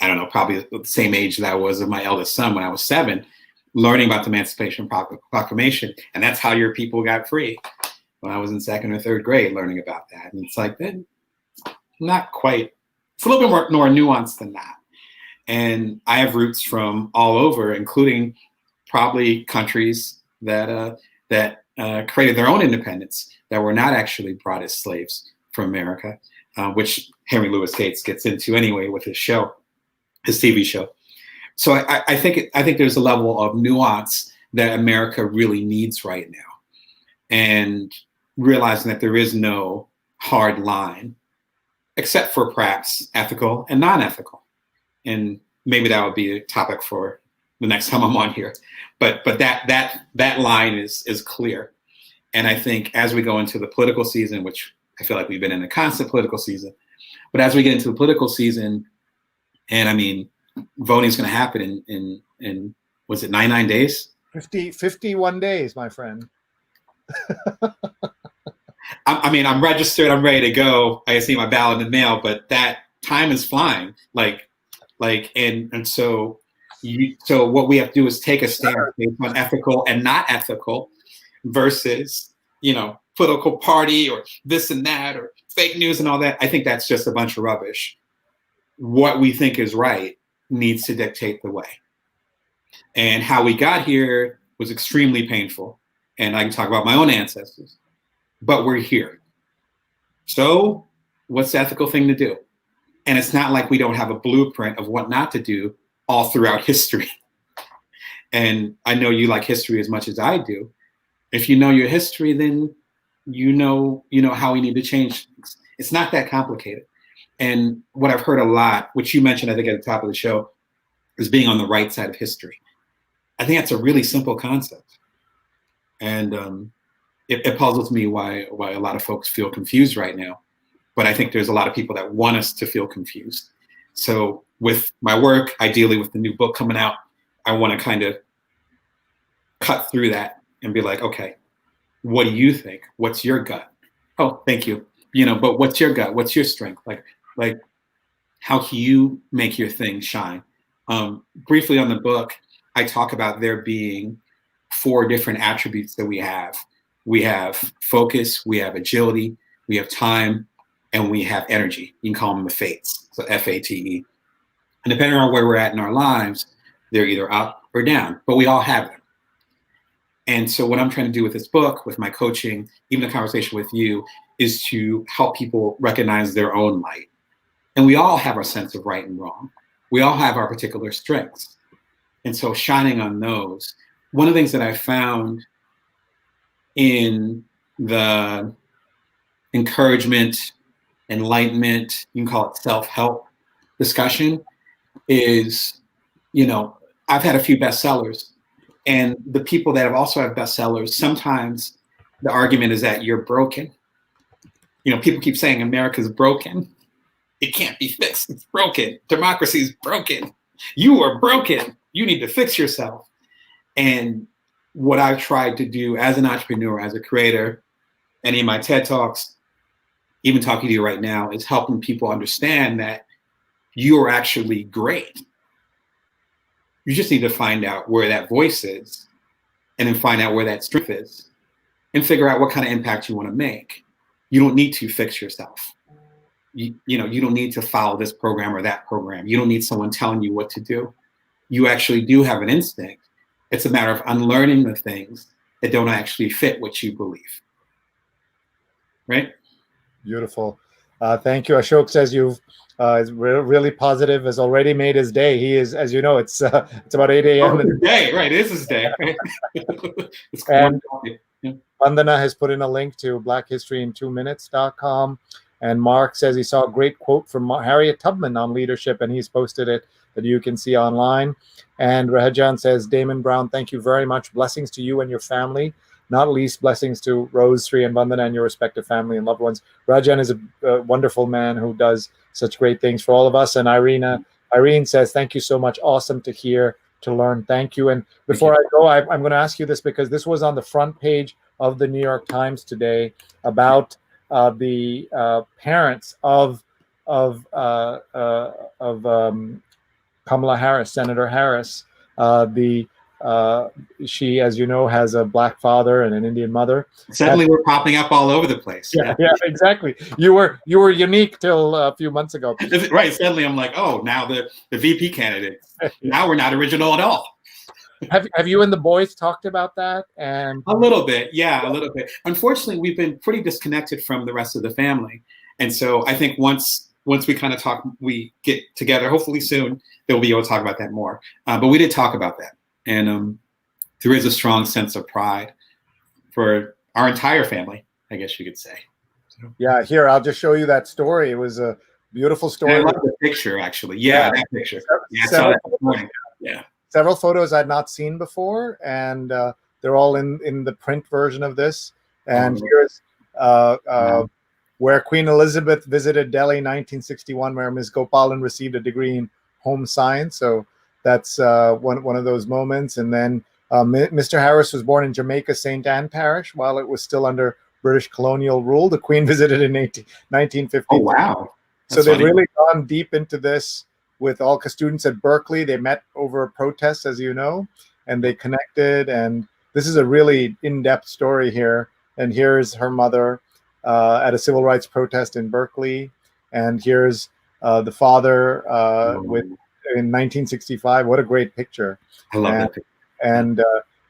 I don't know, probably the same age that I was of my eldest son when I was 7, learning about the Emancipation Proclamation. And that's how your people got free. When I was in 2nd or 3rd grade, learning about that. And it's like, then not quite, it's a little bit more nuanced than that. And I have roots from all over, including probably countries that created their own independence, that were not actually brought as slaves from America, which Henry Louis Gates gets into anyway with his show. His TV show. So I think there's a level of nuance that America really needs right now, and realizing that there is no hard line, except for perhaps ethical and non-ethical. And maybe that would be a topic for the next time I'm on here. But that line is clear. And I think as we go into the political season, which I feel like we've been in a constant political season, but as we get into the political season, and I mean, voting is going to happen in was it 99 days? 51 days, my friend. I'm registered. I'm ready to go. I see my ballot in the mail, but that time is flying. So what we have to do is take a stand based on ethical and not ethical versus, political party or this and that or fake news and all that. I think that's just a bunch of rubbish. What we think is right needs to dictate the way. And how we got here was extremely painful. And I can talk about my own ancestors, but we're here. So what's the ethical thing to do? And it's not like we don't have a blueprint of what not to do all throughout history. And I know you like history as much as I do. If you know your history, then you know how we need to change things. It's not that complicated. And what I've heard a lot, which you mentioned, I think, at the top of the show, is being on the right side of history. I think that's a really simple concept. And it puzzles me why a lot of folks feel confused right now. But I think there's a lot of people that want us to feel confused. So with my work, ideally with the new book coming out, I want to kind of cut through that and be like, okay, what do you think? What's your gut? Oh, thank you. But what's your gut? What's your strength? Like how can you make your thing shine? Briefly on the book, I talk about there being 4 different attributes that we have. We have focus, we have agility, we have time, and we have energy. You can call them the fates, so F-A-T-E. And depending on where we're at in our lives, they're either up or down, but we all have them. And so what I'm trying to do with this book, with my coaching, even the conversation with you, is to help people recognize their own light. And we all have our sense of right and wrong. We all have our particular strengths. And so shining on those, one of the things that I found in the encouragement, enlightenment, you can call it self-help discussion, is, I've had a few bestsellers, and the people that have also had bestsellers, sometimes the argument is that you're broken. People keep saying America's broken. It can't be fixed. It's broken. Democracy is broken. You are broken. You need to fix yourself. And what I've tried to do as an entrepreneur, as a creator, any of my TED Talks, even talking to you right now, is helping people understand that you are actually great. You just need to find out where that voice is, and then find out where that strength is, and figure out what kind of impact you want to make. You don't need to fix yourself. You don't need to follow this program or that program. You don't need someone telling you what to do. You actually do have an instinct. It's a matter of unlearning the things that don't actually fit what you believe. Right? Beautiful. Thank you. Ashok says you've is really positive, has already made his day. He is, as you know, it's about 8 a.m. It's day, right? It is his day. It's and Vandana has put in a link to blackhistoryin2minutes.com. And Mark says he saw a great quote from Harriet Tubman on leadership, and he's posted it that you can see online. And Rajan says, Damon Brown, thank you very much. Blessings to you and your family. Not least blessings to Rose, Sree, and Vandana and your respective family and loved ones. Rajan is a wonderful man who does such great things for all of us. And Irene says, thank you so much. Awesome to hear, to learn. Thank you. And before I go, I'm going to ask you this, because this was on the front page of the New York Times today about the parents of Kamala Harris, Senator Harris. She, as you know, has a black father and an Indian mother. Suddenly we're popping up all over the place. Yeah, exactly. You were unique till a few months ago. Right. Suddenly I'm like, oh, now the VP candidate. Now we're not original at all. Have you and the boys talked about that? And a little bit, yeah, a little bit. Unfortunately, we've been pretty disconnected from the rest of the family, and so I think once we kind of talk, we get together. Hopefully soon, they'll be able to talk about that more. But we did talk about that, and there is a strong sense of pride for our entire family, I guess you could say. So. Yeah, here I'll just show you that story. It was a beautiful story. And I love the picture, actually. Yeah, that picture. Yeah, I saw that this morning. Yeah. Several photos I'd not seen before, and they're all in the print version of this. And here's where Queen Elizabeth visited Delhi, 1961, where Ms. Gopalan received a degree in home science. So that's one of those moments. And then Mr. Harris was born in Jamaica, St. Anne Parish, while it was still under British colonial rule. The Queen visited in 1950. Oh, wow. That's so they've really gone deep into this. With all the students at Berkeley, they met over a protest, as you know, and they connected. And this is a really in-depth story here. And here's her mother at a civil rights protest in Berkeley. And here's the father in 1965. What a great picture. I love that picture. And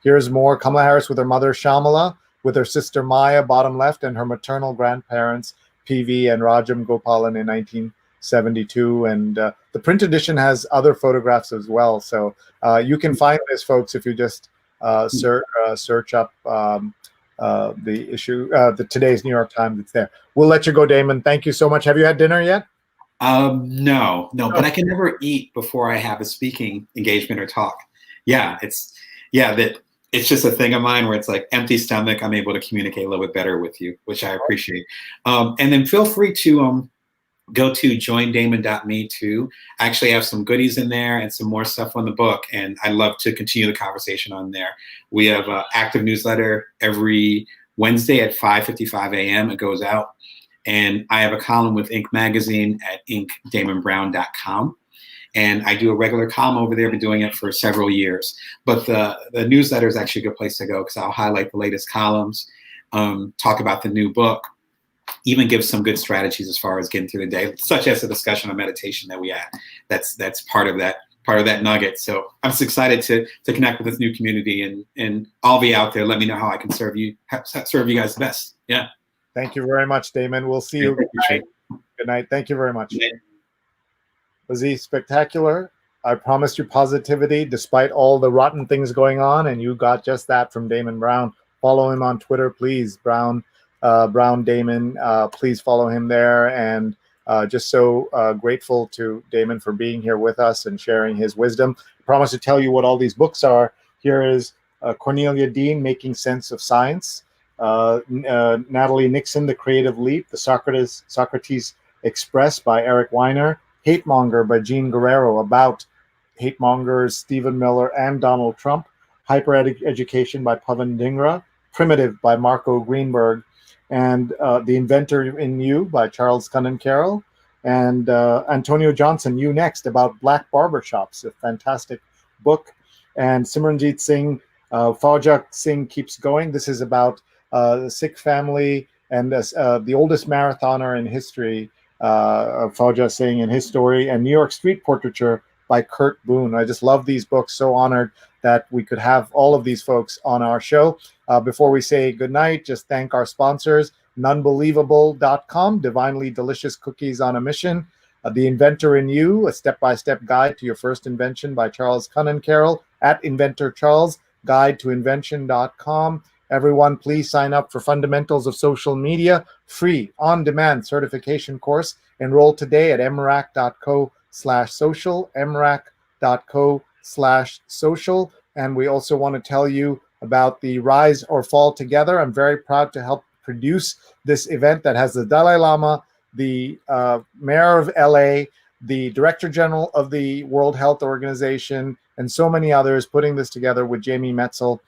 here's more Kamala Harris with her mother, Shamala, with her sister, Maya, bottom left, and her maternal grandparents, PV and Rajam Gopalan in 1972. And the print edition has other photographs as well. So you can find this, folks, if you just search up the issue, today's New York Times. It's there. We'll let you go, Damon. Thank you so much. Have you had dinner yet? No, but I can never eat before I have a speaking engagement or talk. It's just a thing of mine where it's like empty stomach. I'm able to communicate a little bit better with you, which I appreciate. And then feel free to go to joindamon.me too. I actually have some goodies in there and some more stuff on the book, and I love to continue the conversation on there. We have an active newsletter every Wednesday at 5:55 a.m. It goes out. And I have a column with Inc. Magazine at inkdamonbrown.com. And I do a regular column over there. I've been doing it for several years. But the newsletter is actually a good place to go because I'll highlight the latest columns, talk about the new book, even give some good strategies as far as getting through the day, such as the discussion on meditation that we had. That's part of that nugget. So I'm just excited to connect with this new community, and I'll be out there. Let me know how I can serve you guys the best. Yeah. Thank you very much, Damon. We'll see you. Good night. Thank you very much. Was he spectacular? I promised you positivity despite all the rotten things going on, and you got just that from Damon Brown. Follow him on Twitter, please. Brown Damon. Please follow him there. And just so grateful to Damon for being here with us and sharing his wisdom. I promise to tell you what all these books are. Here is Cornelia Dean, Making Sense of Science. Natalie Nixon, The Creative Leap, The Socrates Express by Eric Weiner, Hate Monger by Jean Guerrero, about hate mongers Stephen Miller and Donald Trump, Hyper Education by Pavan Dhingra, Primitive by Marco Greenberg, and The Inventor in You by Charles Cunnan Carroll, and Antonio Johnson, You Next, about black barbershops, a fantastic book, and Simranjit Singh, Fauja Singh Keeps Going. This is about the Sikh family and the oldest marathoner in history, Fauja Singh and his story, and New York Street Portraiture by Kurt Boone. I just love these books. So honored that we could have all of these folks on our show. Before we say goodnight, just thank our sponsors, nunbelievable.com, divinely delicious cookies on a mission, The Inventor in You, a step-by-step guide to your first invention by Charles Cunnan Carroll, at Inventor Charles, guide-to-invention.com. Everyone, please sign up for Fundamentals of Social Media, free, on-demand certification course. Enroll today at mrac.co/social, mrac.co/social. And we also want to tell you about the Rise or Fall Together. I'm very proud to help produce this event that has the Dalai Lama, the Mayor of LA, the Director General of the World Health Organization, and so many others putting this together with Jamie Metzel.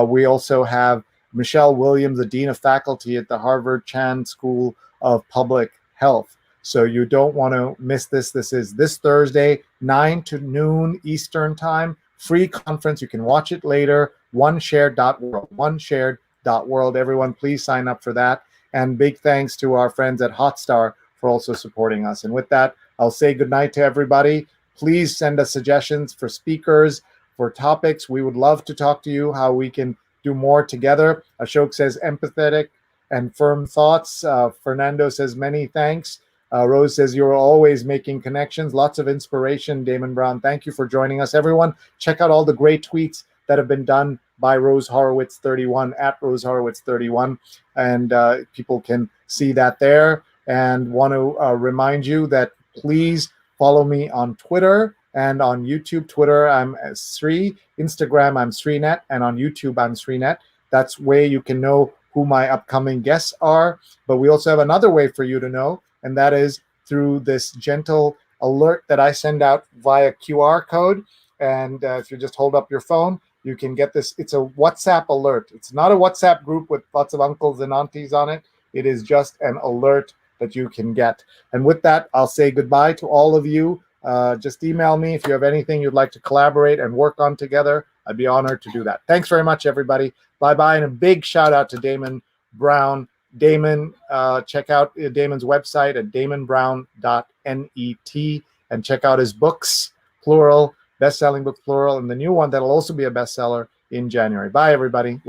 We also have Michelle Williams, the Dean of Faculty at the Harvard Chan School of Public Health. So you don't want to miss this. This is this Thursday, 9 to noon Eastern Time. Free conference. You can watch it later. OneShared.world. OneShared.world. Everyone, please sign up for that. And big thanks to our friends at Hotstar for also supporting us. And with that, I'll say goodnight to everybody. Please send us suggestions for speakers, for topics. We would love to talk to you, how we can do more together. Ashok says empathetic and firm thoughts. Fernando says many thanks. Rose says you're always making connections. Lots of inspiration. Damon Brown, thank you for joining us. Everyone, check out all the great tweets that have been done by Rose Horowitz 31 at Rose Horowitz 31, and people can see that there. And want to remind you that please follow me on Twitter and on YouTube. Twitter, I'm Sree. Instagram, I'm SreeNet. And on YouTube, I'm SreeNet. That's where you can know who my upcoming guests are. But we also have another way for you to know, and that is through this gentle alert that I send out via QR code. And if you just hold up your phone, you can get this. It's a WhatsApp alert. It's not a WhatsApp group with lots of uncles and aunties on it. It is just an alert that you can get. And with that, I'll say goodbye to all of you. Just email me if you have anything you'd like to collaborate and work on together. I'd be honored to do that. Thanks very much, everybody. Bye-bye, and a big shout out to Damon Brown. Damon, check out Damon's website at damonbrown.net and check out his books, plural, best-selling book, plural, and the new one that'll also be a bestseller in January. Bye, everybody.